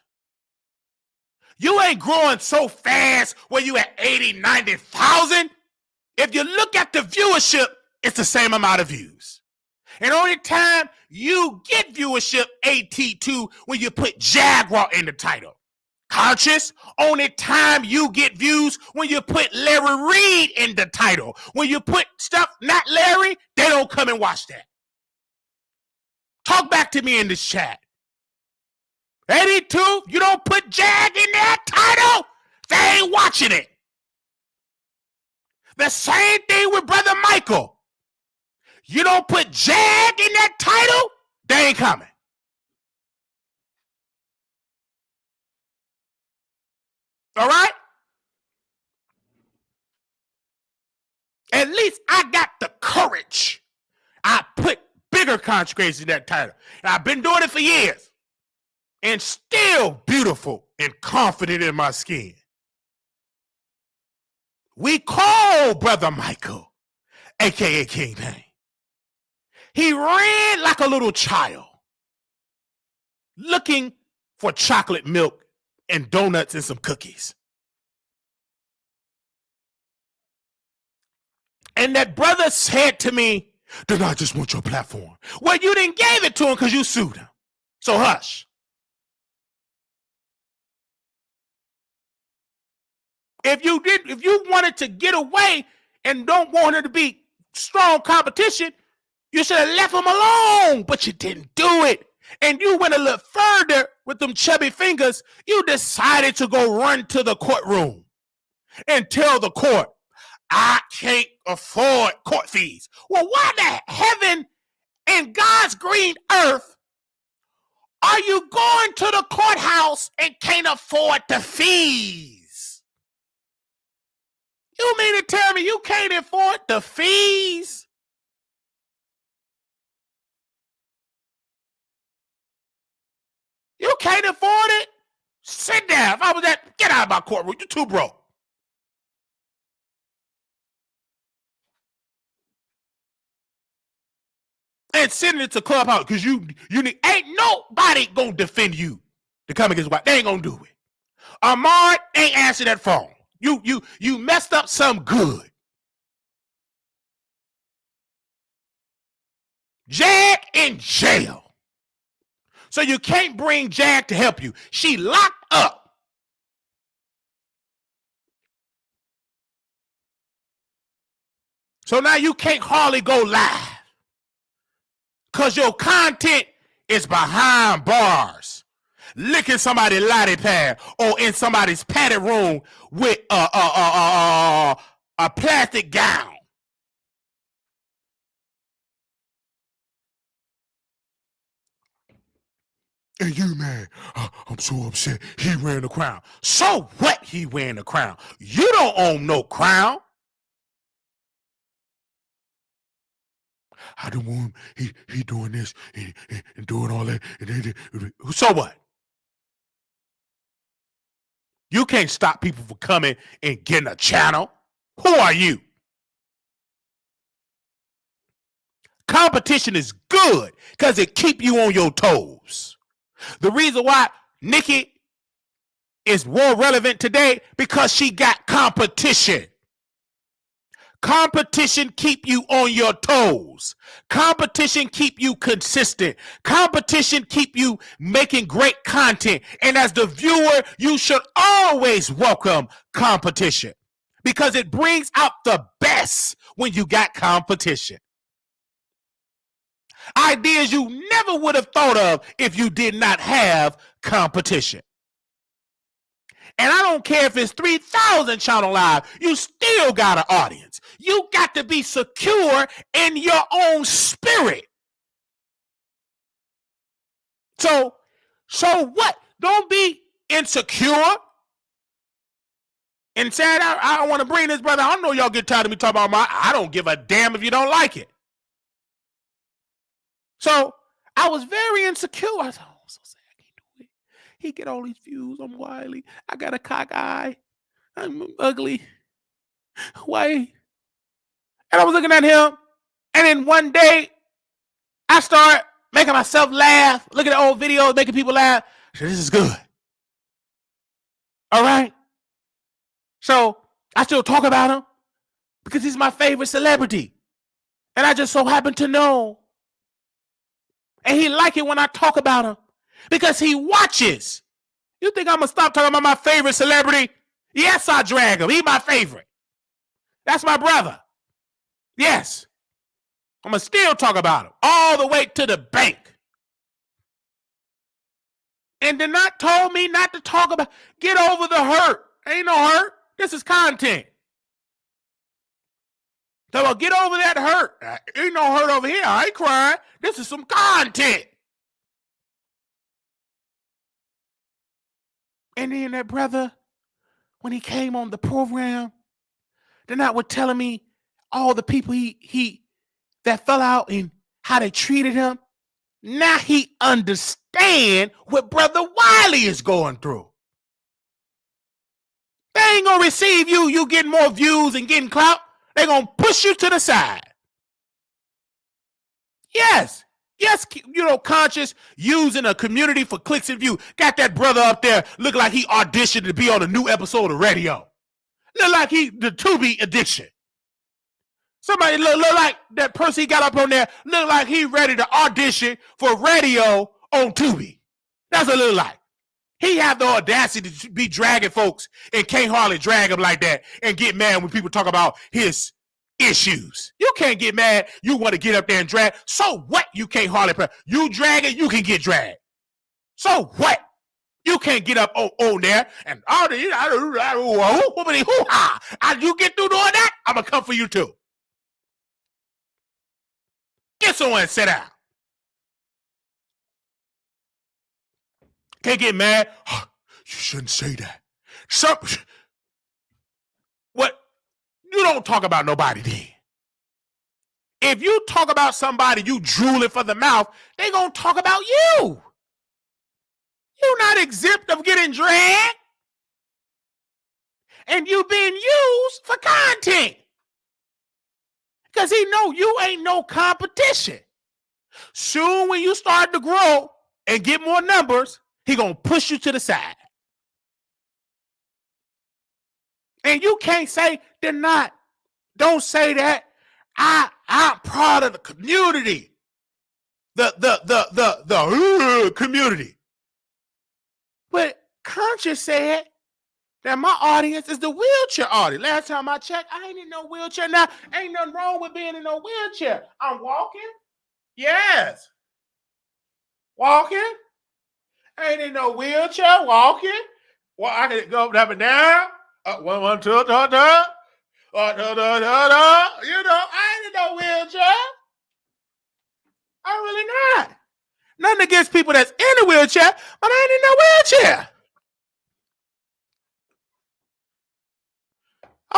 You ain't growing so fast where you at 80, 90,000. If you look at the viewership, it's the same amount of views. And only time you get viewership, AT2, when you put Jaguar in the title. Conscious, only time you get views when you put Larry Reed in the title. When you put stuff not Larry, they don't come and watch that. Talk back to me in this chat. 82, you don't put Jag in that title, they ain't watching it. The same thing with Brother Michael. You don't put Jag in that title, they ain't coming. All right? At least I got the courage. I put bigger consequences in that title. And I've been doing it for years. And still beautiful and confident in my skin. We call Brother Michael, a.k.a. King Payne. He ran like a little child. looking for chocolate milk and donuts and some cookies. And that brother said to me, then I just want your platform. Well, you didn't give it to him because you sued him. So hush. If you wanted to get away and don't want her to be strong competition, you should have left him alone, but you didn't do it. And you went a little further with them chubby fingers. You decided to go run to the courtroom and tell the court, I can't afford court fees. Well, why the heaven in God's green earth are you going to the courthouse and can't afford the fees? You mean to tell me you can't afford the fees? You can't afford it? Sit down. If I was that, get out of my courtroom. You're too broke. And send it to Clubhouse because you need, ain't nobody gonna defend you to come against white. They ain't gonna do it. Armon ain't answer that phone. You messed up some good. Jag in jail. So you can't bring Jag to help you. She locked up. So now you can't hardly go live. Because your content is behind bars. Licking somebody's lottie pad or in somebody's padded room with a plastic gown. And you, man, I'm so upset. He wearing the crown. So what? He wearing the crown. You don't own no crown. I don't want him. He doing this and doing all that. So what? You can't stop people from coming and getting a channel. Who are you? Competition is good because it keep you on your toes. The reason why Nikki is more relevant today because she got competition. Competition keep you on your toes. Competition keep you consistent. Competition keep you making great content. And as the viewer, you should always welcome competition because it brings out the best when you got competition. Ideas you never would have thought of if you did not have competition. And I don't care if it's 3,000 channel live, you still got an audience. You got to be secure in your own spirit. So what? Don't be insecure and say, I don't want to bring this brother. I know y'all get tired of me talking about I don't give a damn if you don't like it. So I was very insecure. I thought, oh, I'm so sad I can't do it. He get all these views. I'm Wiley. I got a cock eye. I'm ugly. Why? And I was looking at him. And then one day, I start making myself laugh, looking at old videos, making people laugh. I said, this is good. All right. So I still talk about him because he's my favorite celebrity. And I just so happen to know. And he like it when I talk about him because he watches. You think I'm going to stop talking about my favorite celebrity? Yes, I drag him. He's my favorite. That's my brother. Yes. I'm going to still talk about him all the way to the bank. And then not told me not to talk about, get over the hurt. Ain't no hurt. This is content. So I'll get over that hurt. Ain't no hurt over here. I ain't crying. This is some content. And then that brother, when he came on the program, they're not was telling me all the people he that fell out and how they treated him. Now he understand what Brother Wiley is going through. They ain't gonna receive you getting more views and getting clout. They're gonna push you to the side. Yes, Yes, conscious, using a community for clicks and views. Got that brother up there look like he auditioned to be on a new episode of radio. Look like the Tubi addiction. Somebody look like that person he got up on there look like he ready to audition for radio on Tubi. That's what it look like. He have the audacity to be dragging folks and can't hardly drag him like that and get mad when people talk about his issues. You can't get mad. You want to get up there and drag. So what? You can't hardly. You drag it, you can get dragged. So what? You can't get up on there and all the you get through doing that, I'm gonna come for you too. Get someone and sit down. Can't get mad. Oh, you shouldn't say that. What? You don't talk about nobody then. If you talk about somebody you drooling for the mouth, they gonna talk about you. You're not exempt of getting dragged. And you being used for content. Because he know you ain't no competition. Soon when you start to grow and get more numbers, he gonna push you to the side. And you can't say they're not. Don't say that. I'm proud of the community. The community. But Conscious said that my audience is the wheelchair audience. Last time I checked, I ain't in no wheelchair. Now, ain't nothing wrong with being in no wheelchair. I'm walking. Yes. Walking. Ain't in no wheelchair. Walking. Well, I can go up and down. 1, 2, 3. I ain't in no wheelchair. I'm really not. Nothing against people that's in a wheelchair, but I ain't in no wheelchair.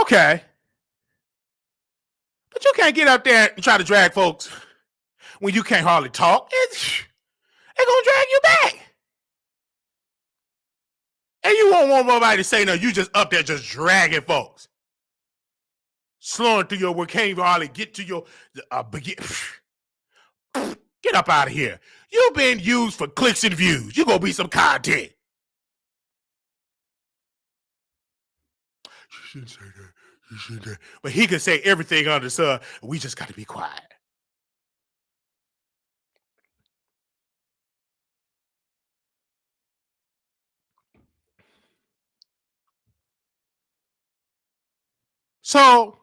Okay. But you can't get up there and try to drag folks when you can't hardly talk. It's gonna drag you back. And you won't want nobody to say no, you just up there just dragging folks. Slowing through your work, can't even hardly get to your get up out of here. You've been used for clicks and views. You're gonna be some content. You shouldn't say that. You shouldn't. But he can say everything under the sun. We just got to be quiet. So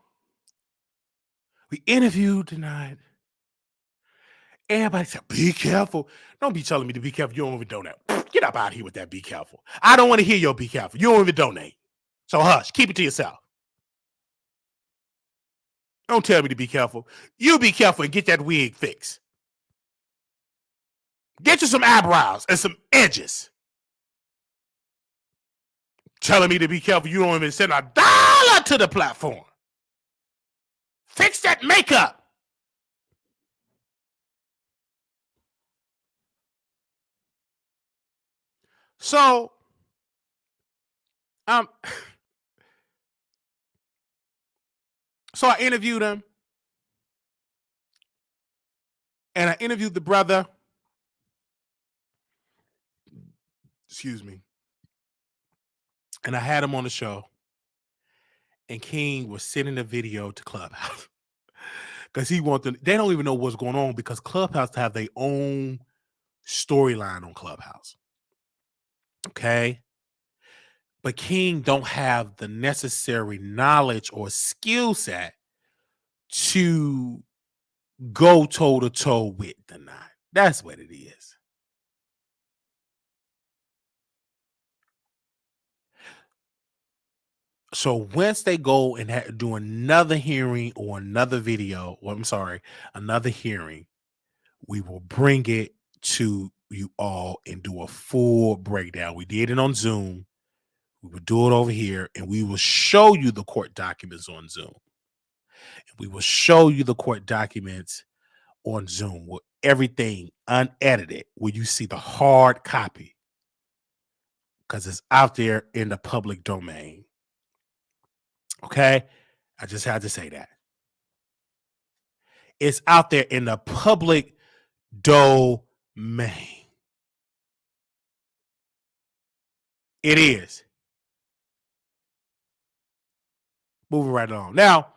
we interviewed tonight. Everybody said, be careful. Don't be telling me to be careful. You don't even donate. Get up out of here with that be careful. I don't want to hear your be careful. You don't even donate. So hush, keep it to yourself. Don't tell me to be careful. You be careful and get that wig fixed. Get you some eyebrows and some edges. Telling me to be careful. You don't even send $1 to the platform. Fix that makeup. So, so I interviewed him. And I interviewed the brother. Excuse me. And I had him on the show. And King was sending a video to Clubhouse. Because he wants them. They don't even know what's going on because Clubhouse have their own storyline on Clubhouse. Okay. But King don't have the necessary knowledge or skill set to go toe to toe with the nine. That's what it is. So once they go and do another hearing or another video, or another hearing, we will bring it to you all and do a full breakdown. We did it on Zoom. We will do it over here, and we will show you the court documents on Zoom. And we will show you the court documents on Zoom with everything unedited, where you see the hard copy, because it's out there in the public domain. Okay? I just had to say that. It's out there in the public domain. It is. Moving right along. Now,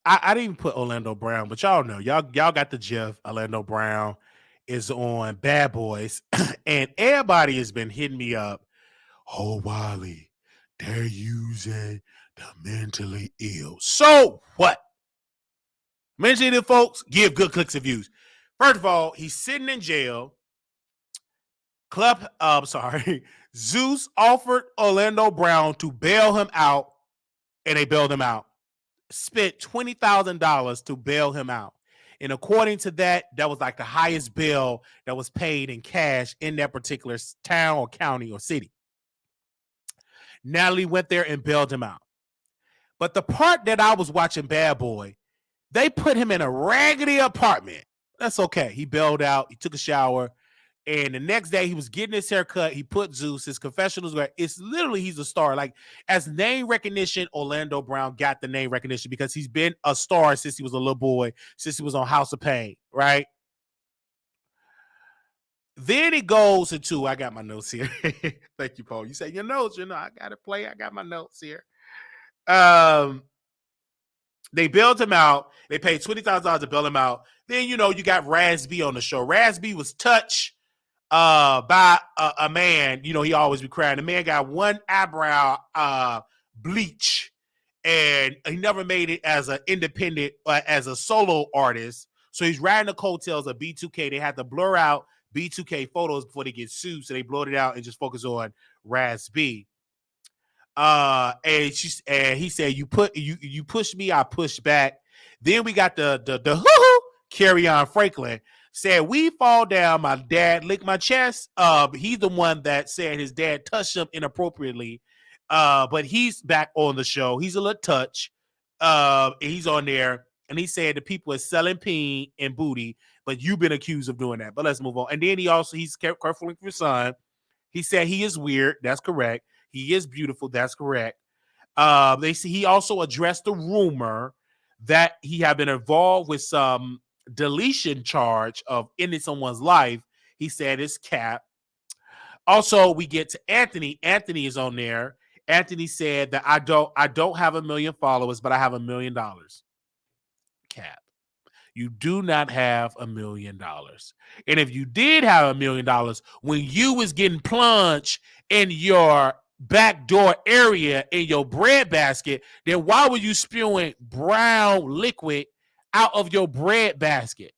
I didn't even put Orlando Brown, but y'all know. Y'all got the gif. Orlando Brown is on Bad Boys. And everybody has been hitting me up. Oh, Wiley, they're using the mentally ill. So what? Mentally ill folks give good clicks and views. First of all, he's sitting in jail. Zeus offered Orlando Brown to bail him out, and they bailed him out. Spent $20,000 to bail him out. And according to that, that was like the highest bill that was paid in cash in that particular town or county or city. Natalie went there and bailed him out. But the part that I was watching Bad Boy, they put him in a raggedy apartment. That's okay. He bailed out. He took a shower. And the next day, he was getting his haircut. He put Zeus. His confessionals were. It's literally he's a star. Like as name recognition, Orlando Brown got the name recognition because he's been a star since he was a little boy, since he was on House of Pain, right? Then it goes into. I got my notes here. Thank you, Paul. You say your notes. You know I got to play. I got my notes here. They bailed him out. They paid $20,000 to bail him out. Then you got Raz B on the show. Raz B was touched by a man. He always be crying. The man got one eyebrow bleach, and he never made it as an independent, as a solo artist. So he's riding the coattails of B2K. They had to blur out B2K photos before they get sued, so they blurred it out and just focus on Raz B. And he said, you pushed me, I pushed back. Then we got the Carry On Franklin said, we fall down, my dad licked my chest. He's the one that said his dad touched him inappropriately. But he's back on the show. He's a little touch. He's on there, and he said the people are selling peen and booty, but you've been accused of doing that. But let's move on. And then he's careful for his son. He said he is weird. That's correct. He is beautiful. That's correct. He also addressed the rumor that he had been involved with some deletion charge of ending someone's life. He said it's cap. Also, we get to Anthony. Anthony is on there. Anthony said that I don't have 1 million followers, but I have $1 million. Cap. You do not have $1 million. And if you did have $1 million, when you was getting plunged in your backdoor area in your bread basket, then why were you spewing brown liquid out of your bread basket?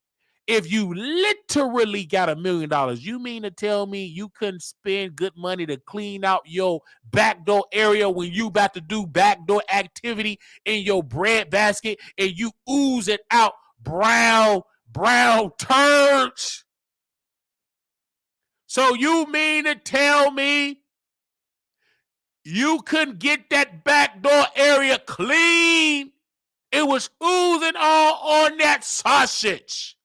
If you literally got $1 million, you mean to tell me you couldn't spend good money to clean out your backdoor area when you about to do backdoor activity in your bread basket and you ooze it out brown turds? So you mean to tell me you couldn't get that backdoor area clean? It was oozing all on that sausage.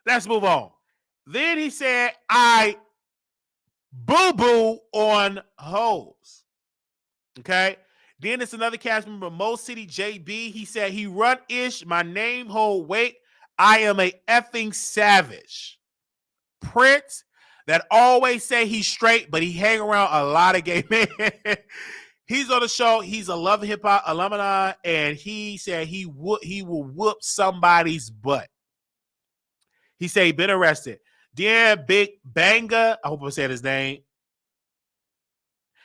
Let's move on. Then he said, I boo-boo on hoes. Okay? Then it's another cast member, Mo City JB. He said, he run-ish, my name hold weight. I am a effing savage. Prince, that always say he's straight, but he hang around a lot of gay men. He's on the show. He's a Love Hip Hop alumni, and he said he will whoop somebody's butt. He said he been arrested. Then Big Banga, I hope I said his name.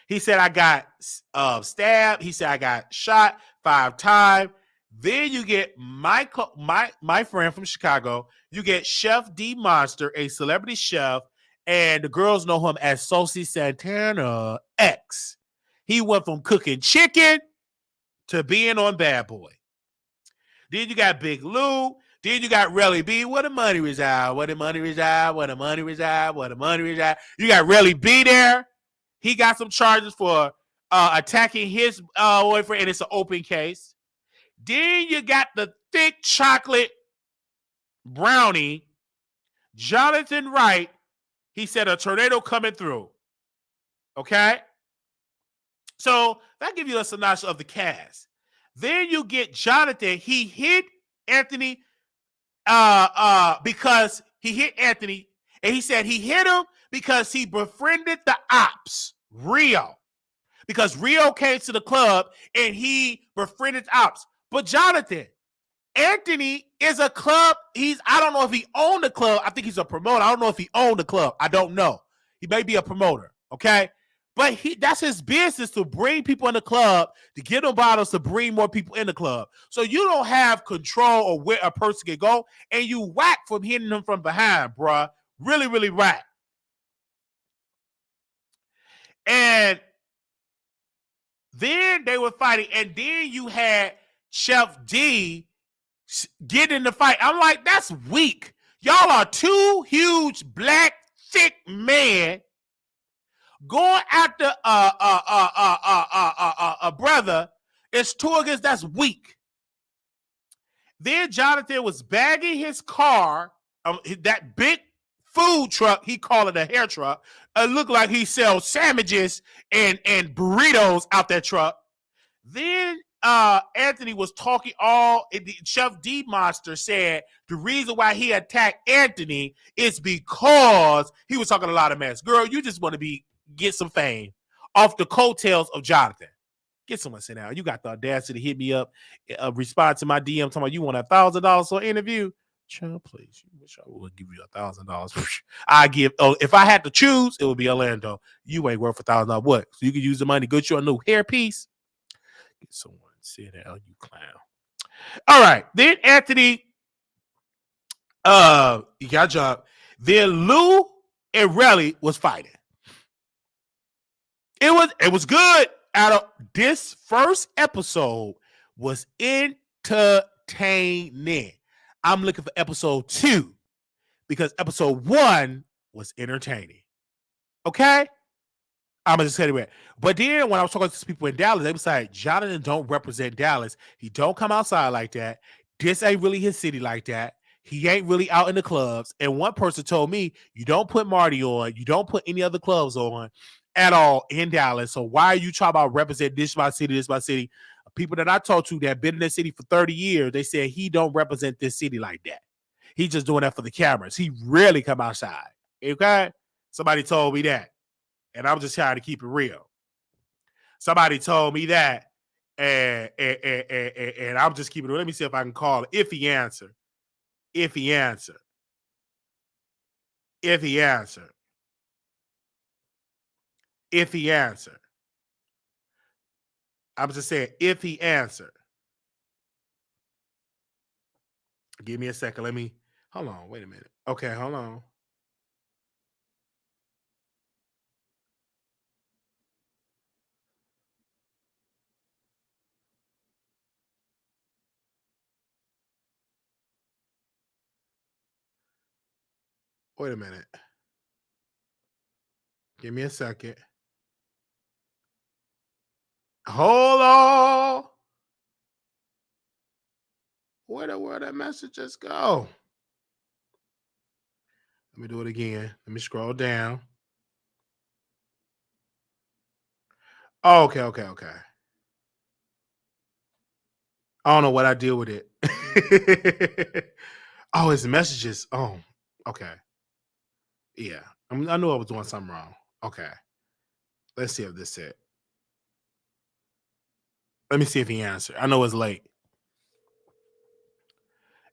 He said I got stabbed. He said I got shot 5 times. Then you get my friend from Chicago. You get Chef D Monster, a celebrity chef, and the girls know him as Saucy Santana X. He went from cooking chicken to being on Bad Boy. Then you got Big Lou. Then you got Relly B. Where the money reside? Where the money reside? Where the money reside? Where the money reside? You got Relly B there. He got some charges for attacking his boyfriend, and it's an open case. Then you got the thick chocolate brownie, Jonathan Wright. He said a tornado coming through. Okay? So that gives you a synopsis of the cast. Then you get Jonathan. He hit Anthony because he hit Anthony, and he said he hit him because he befriended the ops, Rio. Because Rio came to the club and he befriended ops. But Jonathan, Anthony is a club. I don't know if he owned the club. I think he's a promoter. I don't know if he owned the club. I don't know. He may be a promoter. Okay. But that's his business, to bring people in the club, to give them bottles, to bring more people in the club. So you don't have control of where a person can go, and you whack from hitting them from behind, bruh. Really, really whack. And then they were fighting, and then you had Chef D get in the fight. I'm like, that's weak. Y'all are two huge black thick men going after a brother. It's two against. That's weak. Then Jonathan was bagging his car, that big food truck. He called it a hair truck. It looked like he sells sandwiches and burritos out that truck. Then Anthony was talking Chef D Monster said the reason why he attacked Anthony is because he was talking a lot of mess. Girl, you just want to get some fame off the coattails of Jonathan. Get someone sit down. You got the audacity to hit me up, respond to my DM talking about you want $1,000 for an interview. Child, please. You wish I would give you $1,000. I give. Oh, if I had to choose, it would be Orlando. You ain't worth $1,000. What? So you can use the money, get you a new hairpiece. Get someone sit down, you clown. All right. Then Anthony, he got a job. Then Lou and Relly was fighting. It was good. Out of this first episode was entertaining. I'm looking for episode 2 because episode 1 was entertaining. Okay? I'm going to just tell you that. But then when I was talking to people in Dallas, they was like, Jonathan don't represent Dallas. He don't come outside like that. This ain't really his city like that. He ain't really out in the clubs. And one person told me, you don't put Marty on. You don't put any other clubs on at all in Dallas. So why are you talking about represent this my city, this my city? People that I talked to that been in the city for 30 years, they said he don't represent this city like that. He just doing that for the cameras. He rarely come outside. Okay? Somebody told me that. And I'm just trying to keep it real. Somebody told me that. And I'm just keeping it real. Let me see if I can call it. If he answered. I'm just saying, if he answered. Give me a second. Hold on. Wait a minute. Okay, hold on. Wait a minute. Give me a second. Hold on. Where that message just go? Let me do it again. Let me scroll down. Oh, okay. I don't know what I deal with it. Oh, it's messages. Oh, okay. Yeah. I knew I was doing something wrong. Okay. Let's see if this is it. Let me see if he answered. I know it's late.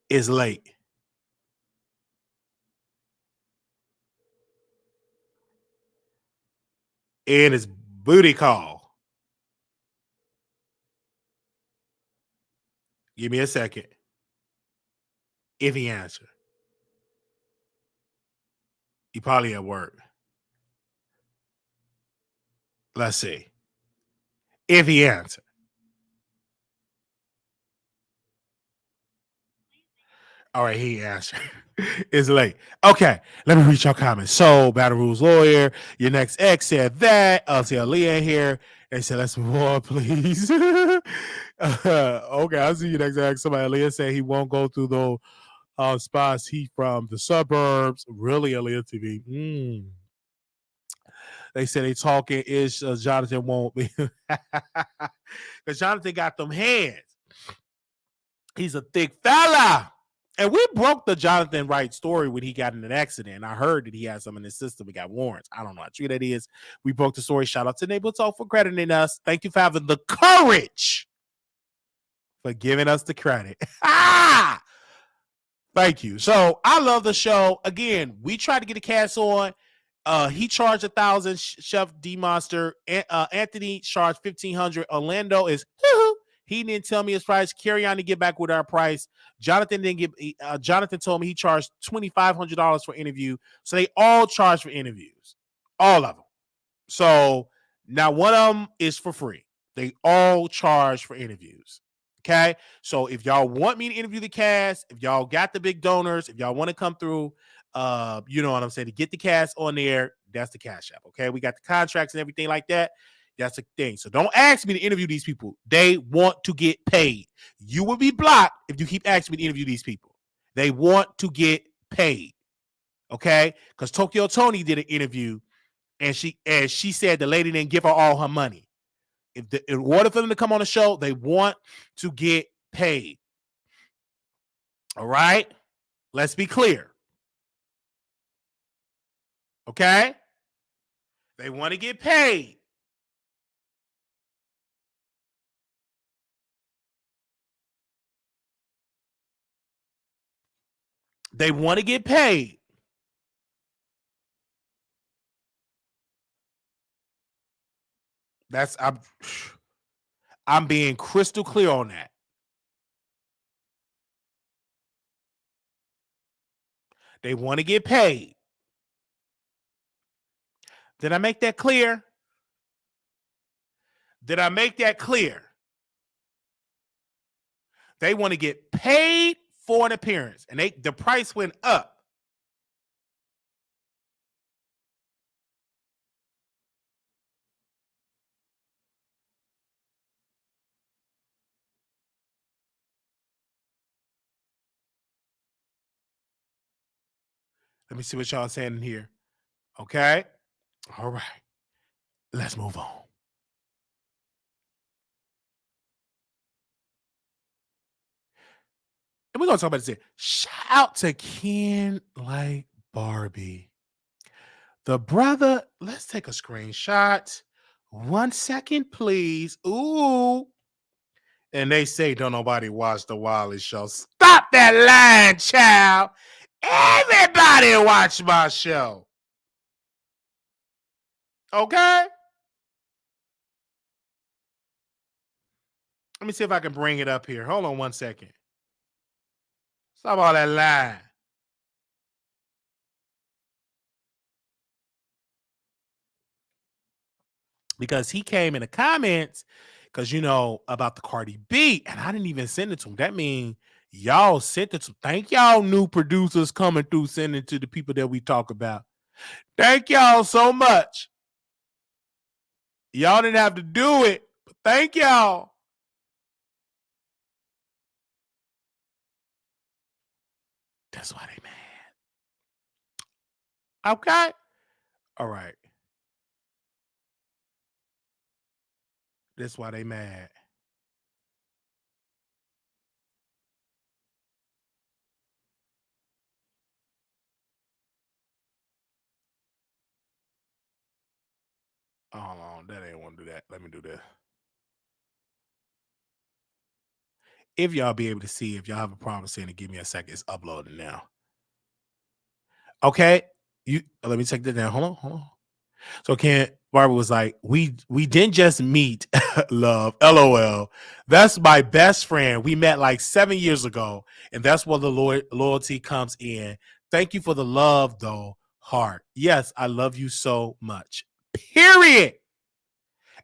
It's late. And it's booty call. Give me a second. If he answered. He probably at work. Let's see. If he answered. All right, he answered. It's late. Okay, let me read your comments. So, Battle Rules Lawyer, your next ex said that. LTL Leah here. They said, let's move on, please. Okay, I'll see you next ex. Somebody, Leah said he won't go through the spots. He from the suburbs. Really, Leah TV. They said they talking ish. Jonathan won't be. Because Jonathan got them hands. He's a thick fella. And we broke the Jonathan Wright story when he got in an accident. I heard that he had some in his system. We got warrants. I don't know how true that is. We broke the story. Shout out to Neighbor Talk for crediting us. Thank you for having the courage for giving us the credit. Thank you. So I love the show. Again, we tried to get a cast on. He charged $1,000. Chef D Monster. Anthony charged $1,500. Orlando is he didn't tell me his price. Carry on to get back with our price. Jonathan didn't give. Jonathan told me he charged $2,500 for interview. So they all charge for interviews, all of them. So now one of them is for free. They all charge for interviews. Okay, so if y'all want me to interview the cast, if y'all got the big donors, if y'all want to come through, you know what I'm saying, to get the cast on there, that's the Cash App. Okay, we got the contracts and everything like that. That's the thing. So don't ask me to interview these people. They want to get paid. You will be blocked if you keep asking me to interview these people. They want to get paid. Okay, because Tokyo Tony did an interview, and she said the lady didn't give her all her money. In order for them to come on the show, they want to get paid. All right? Let's be clear. Okay? They want to get paid. They want to get paid. I'm being crystal clear on that. They want to get paid. Did I make that clear? Did I make that clear? They want to get paid for an appearance, and the price went up. Let me see what y'all saying in here. Okay? All right. Let's move on. And we're going to talk about this here. Shout out to Ken Like Barbie. The brother, let's take a screenshot. 1 second, please. Ooh. And they say, don't nobody watch the Wiley show. Stop that line, child. Everybody watch my show. Okay? Let me see if I can bring it up here. Hold on 1 second. Stop all that line. Because he came in the comments because, you know, about the Cardi B, and I didn't even send it to him. That means y'all sent it to. Thank y'all new producers coming through, sending it to the people that we talk about. Thank y'all so much. Y'all didn't have to do it, but thank y'all. That's why they mad. Okay? All right. That's why they mad. Oh, hold on. That ain't want to do that. Let me do this. If y'all be able to see, if y'all have a problem saying it, give me a second. It's uploading now. Okay. Let me take that down. Hold on. So Barbara was like, we didn't just meet, love, LOL. That's my best friend. We met like 7 years ago, and that's where the loyalty comes in. Thank you for the love, though, heart. Yes, I love you so much. Period.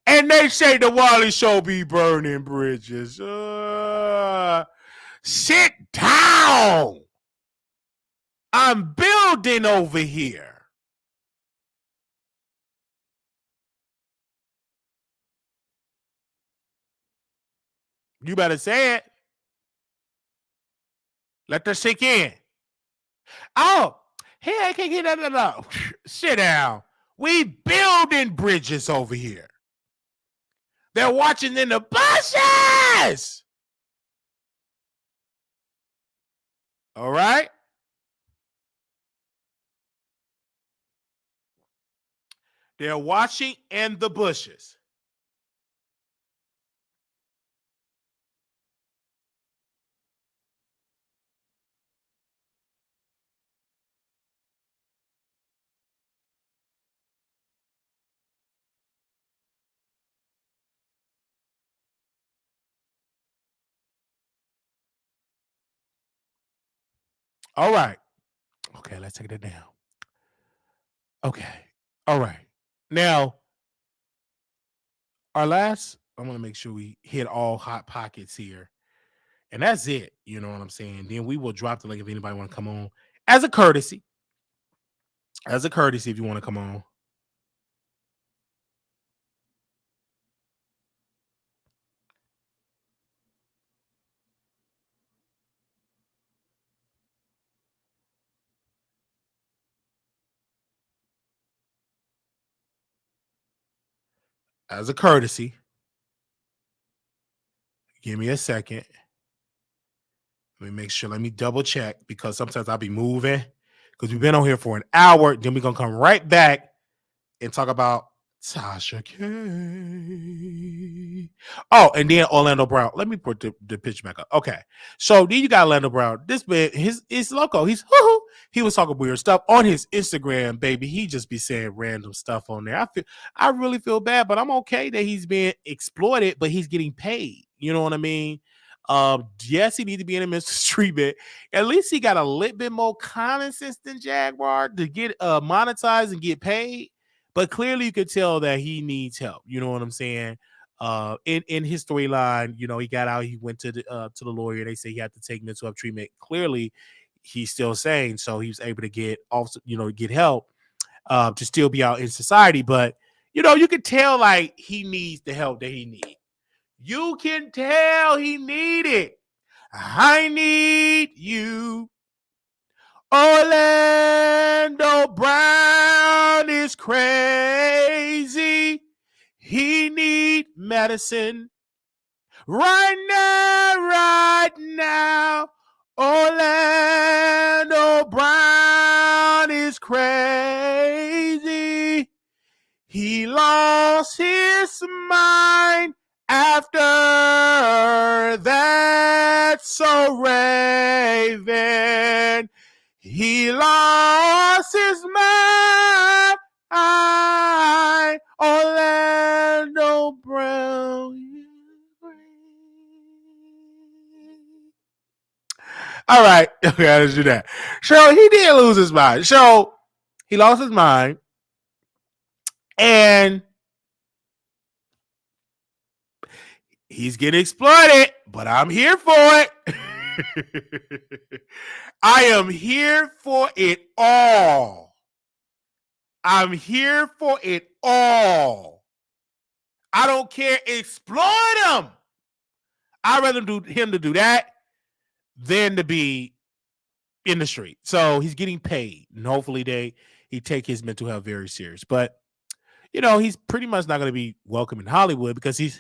And they say the Wiley show be burning bridges. Sit down. I'm building over here. You better say it. Let that sink in. Oh, hey, I can't get that. No. Sit down. We building bridges over here. They're watching in the buses. All right. They're watching in the bushes. All right. Okay, let's take it down. Okay. All right. Now, our last, I want to make sure we hit all hot pockets here. And that's it. You know what I'm saying? Then we will drop the link if anybody want to come on as a courtesy. As a courtesy, if you want to come on. As a courtesy. Give me a second. Let me make sure. Let me double check because sometimes I'll be moving because we've been on here for an hour. Then we're going to come right back and talk about Tasha K. Oh, and then Orlando Brown. Let me put the pitch back up. Okay. So then you got Orlando Brown. This man, his loco. He was talking weird stuff on his Instagram, baby. He just be saying random stuff on there. I really feel bad, but I'm okay that he's being exploited, but he's getting paid. You know what I mean? Yes, he needs to be in a mental treatment. At least he got a little bit more common sense than Jaguar to get monetized and get paid. But clearly, you could tell that he needs help. You know what I'm saying? In his storyline, you know, he got out. He went to the lawyer. They say he had to take mental health treatment. Clearly, he's still sane, so he was able to get also, you know, get help to still be out in society. But you know, you could tell like he needs the help that he needs. You can tell he need it. I need you. Orlando Brown is crazy. He need medicine right now. Orlando Brown is crazy. He lost his mind after that. So Raven, he lost his mind. Orlando Brown. All right. Okay, let's do that. So he did lose his mind. So he lost his mind. And he's getting exploited, but I'm here for it. I am here for it all. I'm here for it all. I don't care. Exploit him. I'd rather him to do that than to be in the street. So he's getting paid. And hopefully he take his mental health very serious. But you know, he's pretty much not going to be welcome in Hollywood because he's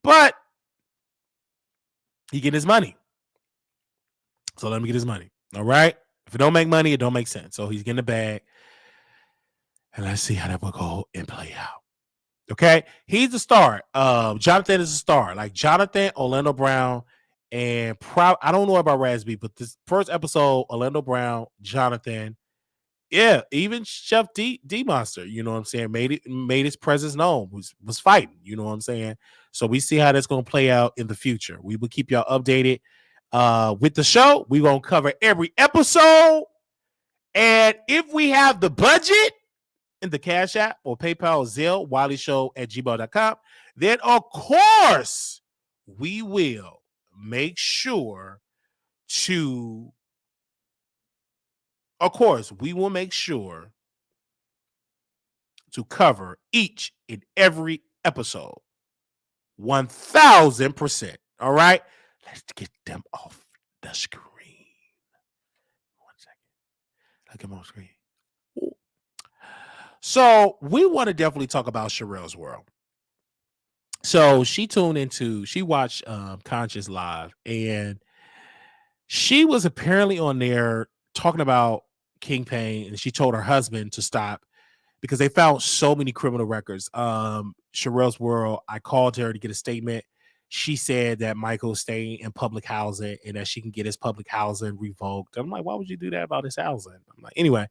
but he get his money. So let him get his money. All right. If it don't make money, it don't make sense. So he's getting the bag. And let's see how that will go and play out. Okay. He's a star. Jonathan is a star. Like Jonathan, Orlando Brown, and I don't know about Raspy, but this first episode, Orlando Brown, Jonathan, yeah, even Chef D Monster, you know what I'm saying, made his presence known, was fighting, you know what I'm saying. So we see how that's gonna play out in the future. We will keep y'all updated with the show. We're gonna cover every episode, and if we have the budget in the Cash App or PayPal or Zelle, WileyShow@gmail.com, then of course we will make sure to cover each and every episode 1000%. All right, let's get them off the screen. 1 second. Look at them on screen. Ooh. So we want to definitely talk about Sharrell's world. So she watched Conscious Live, and She was apparently on there talking about King Payne, and she told her husband to stop because they found so many criminal records. Sharrell's World, I called her to get a statement. She said that Michael's staying in public housing and that she can get his public housing revoked. I'm like, why would you do that about his housing? I'm like, anyway,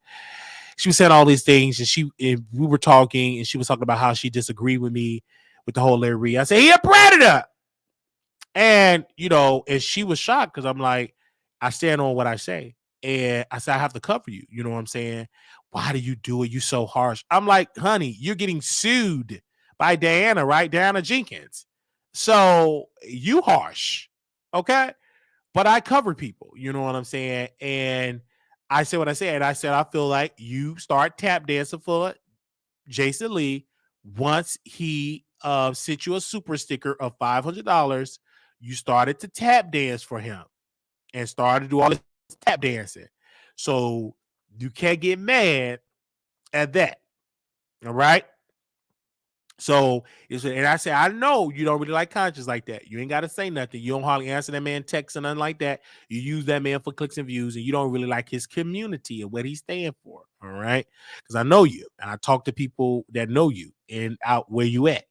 she was saying all these things, and we were talking, and she was talking about how she disagreed with me with the whole Larry Reed. I said, he a predator. And, and she was shocked because I'm like, I stand on what I say. And I said, I have to cover you. You know what I'm saying? Why do you do it? You so harsh. I'm like, honey, you're getting sued by Diana, right? Diana Jenkins. So you harsh. Okay. But I cover people. You know what I'm saying? And I said what I said. And I said, I feel like you start tap dancing for Jason Lee once he sent you a super sticker of $500. You started to tap dance for him and started to do all this tap dancing. So you can't get mad at that. All right. So and I said, I know you don't really like conscience like that. You ain't got to say nothing. You don't hardly answer that man texts or nothing like that. You use that man for clicks and views, and you don't really like his community and what he stand for. All right. Because I know you, and I talk to people that know you and out where you at.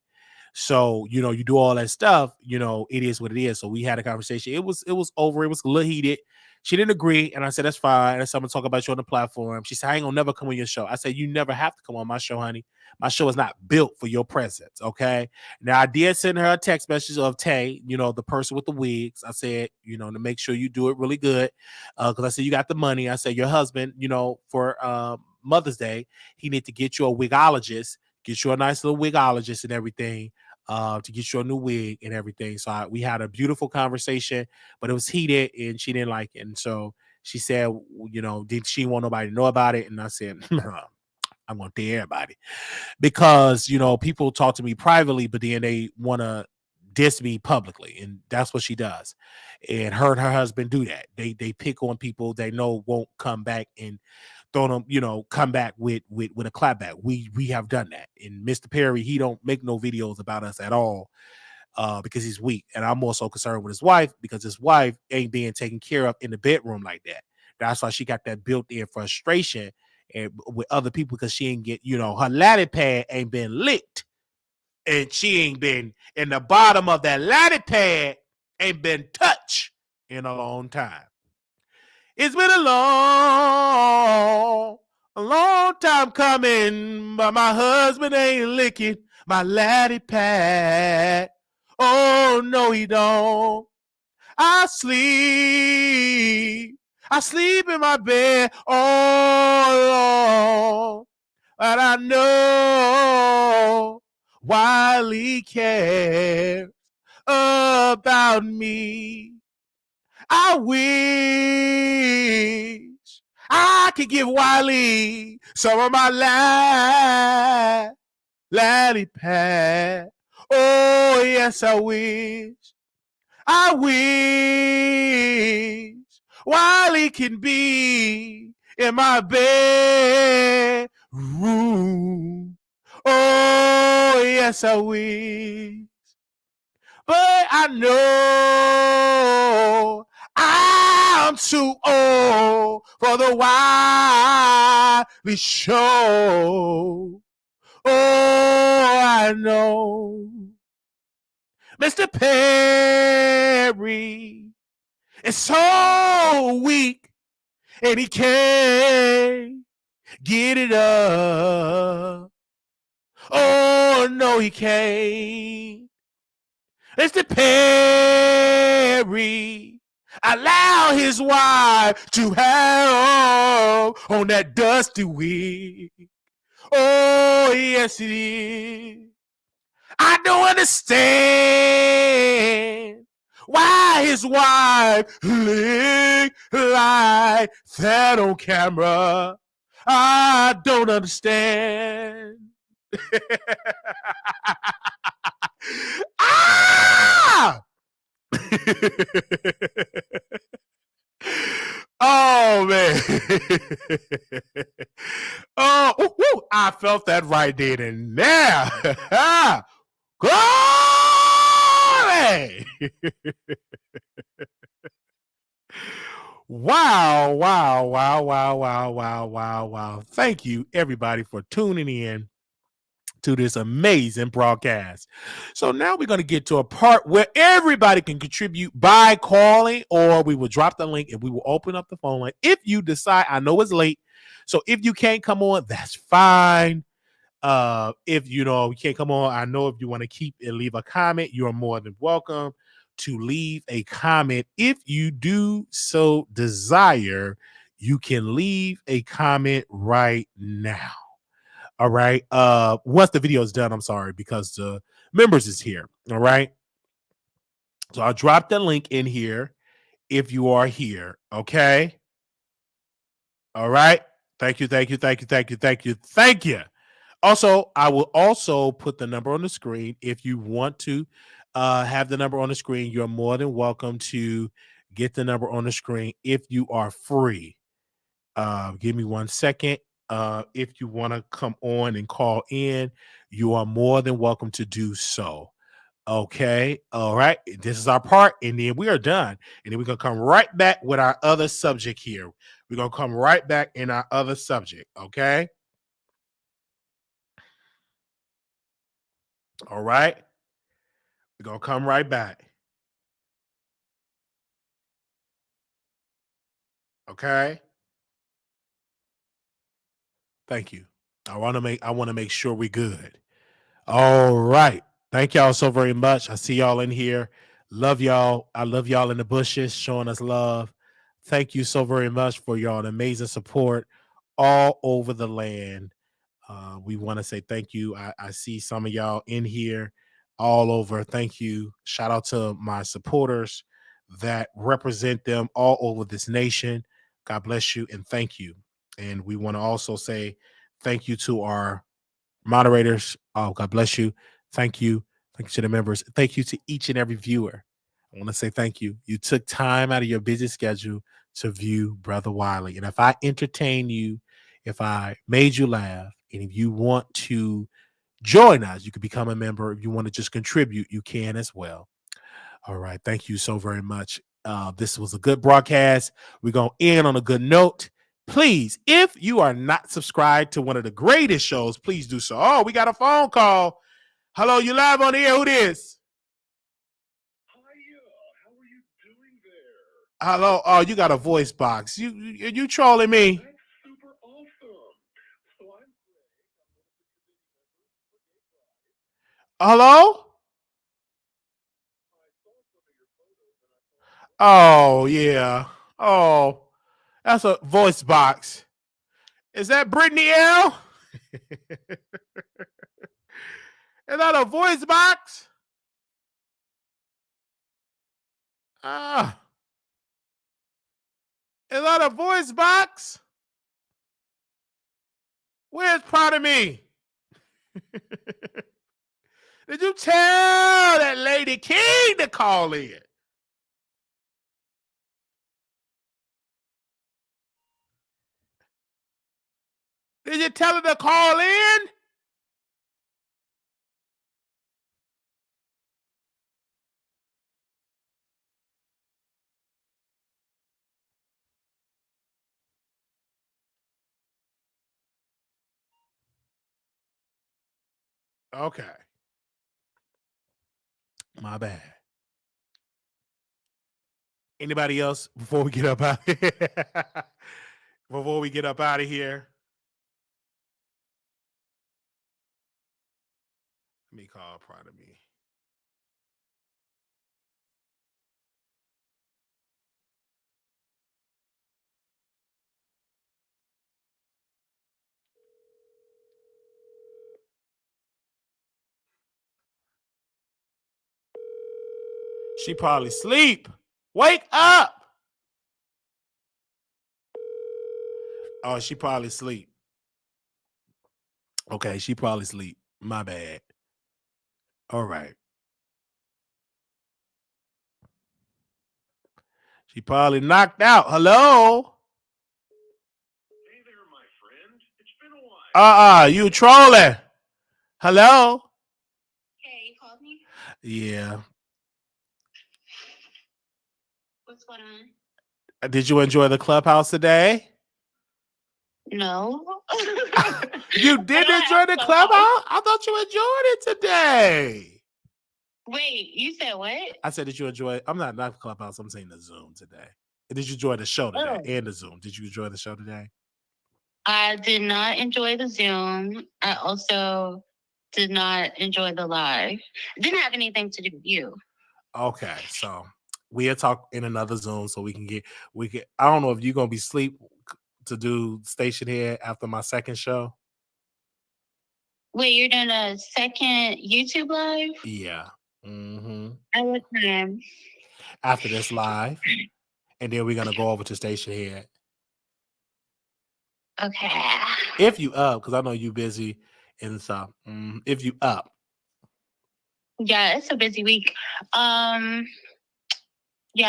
So, you do all that stuff, it is what it is. So we had a conversation. It was over. It was a little heated. She didn't agree. And I said, that's fine. I said, I'm going to talk about you on the platform. She said, I ain't going to never come on your show. I said, you never have to come on my show, honey. My show is not built for your presence. Okay. Now I did send her a text message of Tay, the person with the wigs. I said, to make sure you do it really good. Cause I said, you got the money. I said, your husband, for Mother's Day, he need to get you a wigologist, get you a nice little wigologist and everything. To get you a new wig and everything. So we had a beautiful conversation, but it was heated and she didn't like it. And so she said, did she want nobody to know about it? And I said, I'm going to tell everybody because, people talk to me privately, but then they want to diss me publicly. And that's what she does. And her and her husband do that. They pick on people they know won't come back and throw them, come back with a clapback. We have done that. And Mr. Perry, he don't make no videos about us at all because he's weak. And I'm also concerned with his wife because his wife ain't being taken care of in the bedroom like that. That's why she got that built-in frustration and with other people because she ain't get, her ladder pad ain't been licked. And she ain't been in the bottom of that ladder pad ain't been touched in a long time. It's been a long time coming, but my husband ain't licking my laddie pad. Oh, no, he don't. I sleep in my bed all alone, but I know Wiley cares about me. I wish I could give Wiley some of my laddie pad. Oh, yes, I wish. I wish Wiley can be in my bedroom. Oh, yes, I wish. But I know I'm too old for the Wiley show. Oh, I know. Mr. Perry is so weak and he can't get it up. Oh, no, he can't. Mr. Perry allow his wife to have on that dusty wig. Oh, yes, it is. I don't understand why his wife looked like that on camera. I don't understand. Ah! Oh, man. Oh, woo, I felt that right then and there. Glory! Wow, wow, wow, wow, wow, wow, wow, wow. Thank you, everybody, for tuning in to this amazing broadcast. So now we're going to get to a part where everybody can contribute by calling, or we will drop the link and we will open up the phone line. If you decide, I know it's late, so if you can't come on, that's fine. If you can't come on, I know if you want to keep and leave a comment, you are more than welcome to leave a comment. If you do so desire, you can leave a comment right now. All right. Once the video is done, I'm sorry, because the members is here. All right. So I'll drop the link in here if you are here. Okay. All right. Thank you. Thank you. Thank you. Thank you. Thank you. Thank you. Also, I will also put the number on the screen. If you want to have the number on the screen, you're more than welcome to get the number on the screen if you are free. Give me 1 second. If you want to come on and call in, you are more than welcome to do so. Okay. All right. This is our part, and then we are done. And then we're going to come right back with our other subject here. We're going to come right back in our other subject. Okay. All right. We're going to come right back. Okay. Thank you. I want to make sure we're good. All right. Thank y'all so very much. I see y'all in here. Love y'all. I love y'all in the bushes showing us love. Thank you so very much for y'all amazing support all over the land. We want to say thank you. I see some of y'all in here all over. Thank you. Shout out to my supporters that represent them all over this nation. God bless you and thank you. And we want to also say thank you to our moderators. Oh, God bless you. Thank you. Thank you to the members. Thank you to each and every viewer. I want to say thank you. You took time out of your busy schedule to view Brother Wiley. And if I entertain you, if I made you laugh, and if you want to join us, you can become a member. If you want to just contribute, you can as well. All right. Thank you so very much. This was a good broadcast. We're going to end on a good note. Please, if you are not subscribed to one of the greatest shows, please do so. Oh, we got a phone call. Hello, you live on the air. Who this? Hiya, how are you doing there? Hello. Oh, you got a voice box. You trolling me? That's super awesome. So I'm Hello? Oh, yeah. Oh, that's a voice box. Is that Brittany L? Is that a voice box? Ah. Is that a voice box? Where's Proud of Me? Did you tell that Lady King to call in? Did you tell her to call in? Okay. My bad. Anybody else before we get up out of here? Before we get up out of here? Let me call Proud of Me. She probably sleep. Wake up. Oh, she probably sleep. Okay, she probably sleep. My bad. All right. She probably knocked out. Hello? Hey there, my friend. It's been a while. You trolling. Hello? Hey, you called me? Yeah. What's going on? Did you enjoy the clubhouse today? No. You did enjoy the clubhouse? I thought you enjoyed it today. Wait, you said what? I said, did you enjoy? I'm not clubhouse. I'm saying the Zoom today. Did you enjoy the show today and the Zoom? Did you enjoy the show today? I did not enjoy the Zoom. I also did not enjoy the live. It didn't have anything to do with you. Okay, so we'll talk in another Zoom so we can. I don't know if you're gonna be asleep to do station here after my second show. Wait, you're doing a second YouTube live? Yeah. Mm-hmm. At what time? After this live, and then we're gonna go over to station here. Okay. If you up, because I know you busy and stuff. If you up. Yeah, it's a busy week. Yeah,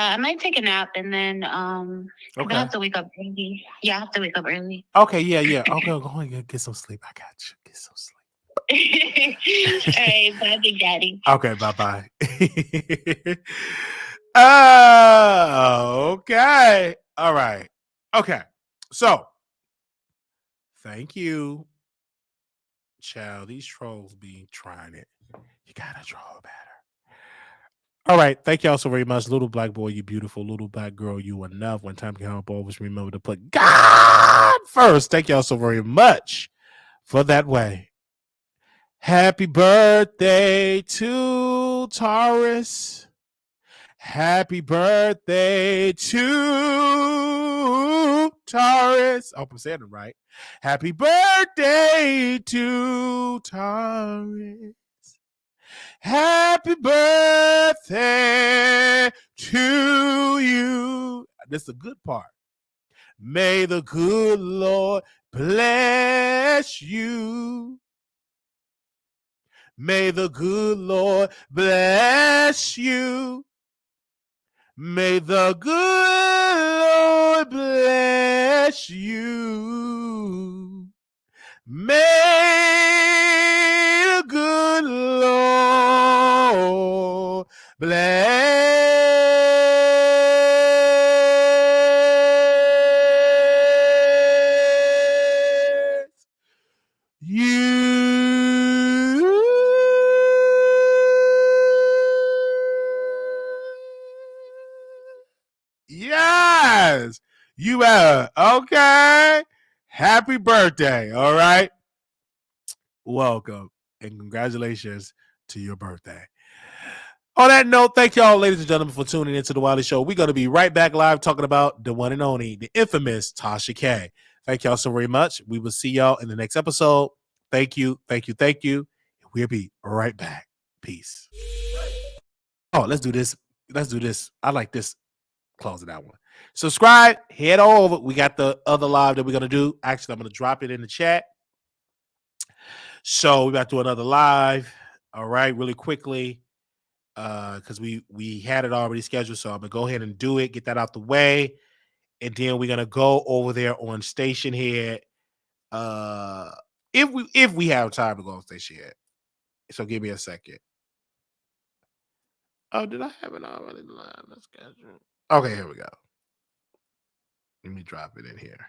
I might take a nap and then Okay. I have to wake up early. Yeah, I have to wake up early. Okay, yeah. Okay, go on, get some sleep. I got you. Get some sleep. All right, bye, Big Daddy. Okay, bye-bye. Okay. All right. Okay. So, thank you. Child, these trolls be trying it. You gotta troll better. All right. Thank y'all so very much. Little black boy, you beautiful. Little black girl, you enough. When time can help, always remember to put God first. Thank y'all so very much for that way. Happy birthday to Taurus. Happy birthday to Taurus. I hope I'm saying it right. Happy birthday to Taurus. Happy birthday to you. This is the good part. May the good Lord bless you. May the good Lord bless you. May the good Lord bless you. May the good Lord bless you. Yes, you are. Okay. Happy birthday. All right. Welcome and congratulations to your birthday. On that note, thank y'all, ladies and gentlemen, for tuning into the Wiley Show. We're going to be right back live talking about the one and only, the infamous Tasha K. Thank y'all so very much. We will see y'all in the next episode. Thank you. We'll be right back. Peace. Oh, let's do this. I like this. Closing that one. Subscribe, head over. We got the other live that we're going to do. Actually, I'm going to drop it in the chat. So we got to do another live. All right, really quickly. Because we had it already scheduled. So I'm going to go ahead and do it, get that out the way. And then we're going to go over there on station here. If we have time to go on station here. So give me a second. Oh, did I have it already live? Let's schedule. Okay, here we go. Let me drop it in here.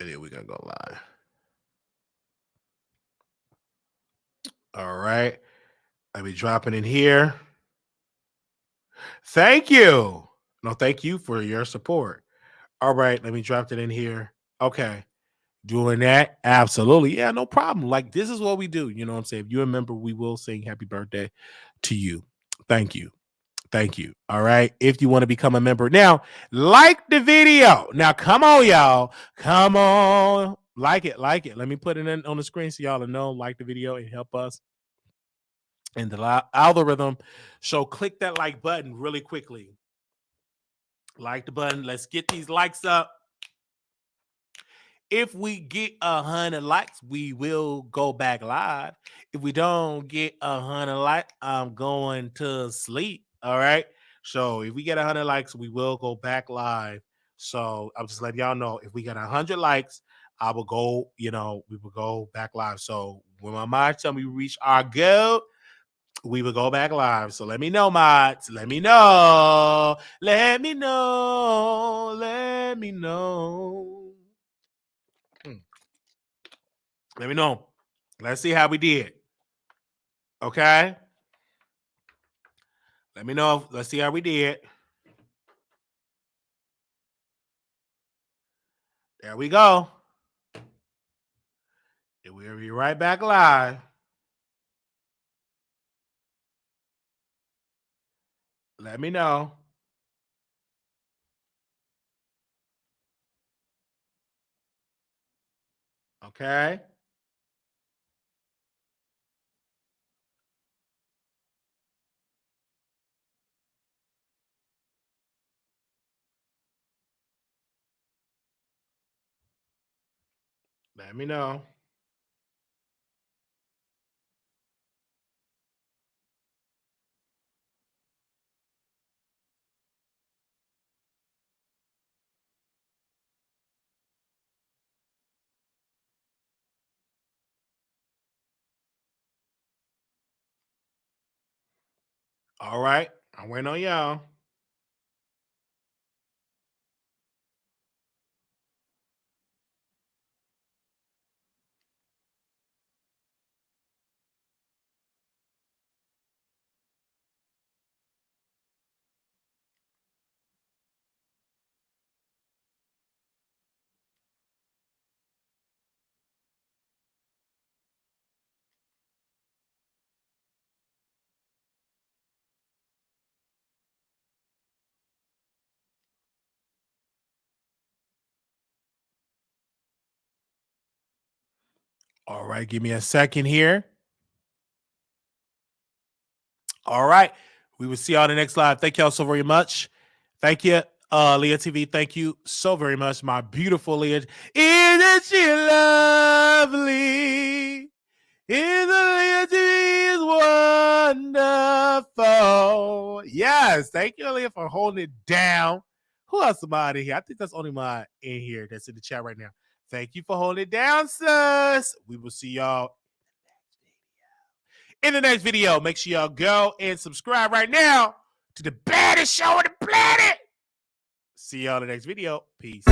And then we're going to go live. All right. Let me drop it in here. Thank you. No, thank you for your support. All right. Let me drop it in here. Okay. Doing that? Absolutely. Yeah, no problem. Like, this is what we do. You know what I'm saying? If you remember, we will sing happy birthday to you. Thank you. Thank you. All right. If you want to become a member now, like the video. Now, come on, y'all. Come on. Like it. Let me put it in on the screen so y'all know. Like the video and help us in the algorithm. So click that like button really quickly. Like the button. Let's get these likes up. If we get 100 likes, we will go back live. If we don't get 100 likes, I'm going to sleep. All right. So if we get 100 likes, we will go back live. So I'm just letting y'all know, if we get 100 likes, I will go, we will go back live. So when my mind tell me we reach our goal, we will go back live. So let me know, mods. Let me know. Let me know. Let me know. Let me know. Let's see how we did. Okay? Let me know. Let's see how we did. There we go. And we'll be right back live. Let me know. Okay? Let me know. All right. I'm waiting on y'all. All right. Give me a second here. All right. We will see y'all in the next live. Thank y'all so very much. Thank you, Leah TV. Thank you so very much, my beautiful Leah. Isn't she lovely? Isn't Leah TV is wonderful? Yes. Thank you, Leah, for holding it down. Who else am I out of here? I think that's only mine in here that's in the chat right now. Thank you for holding it down, sis. We will see y'all in the next video. Make sure y'all go and subscribe right now to the baddest show on the planet. See y'all in the next video. Peace.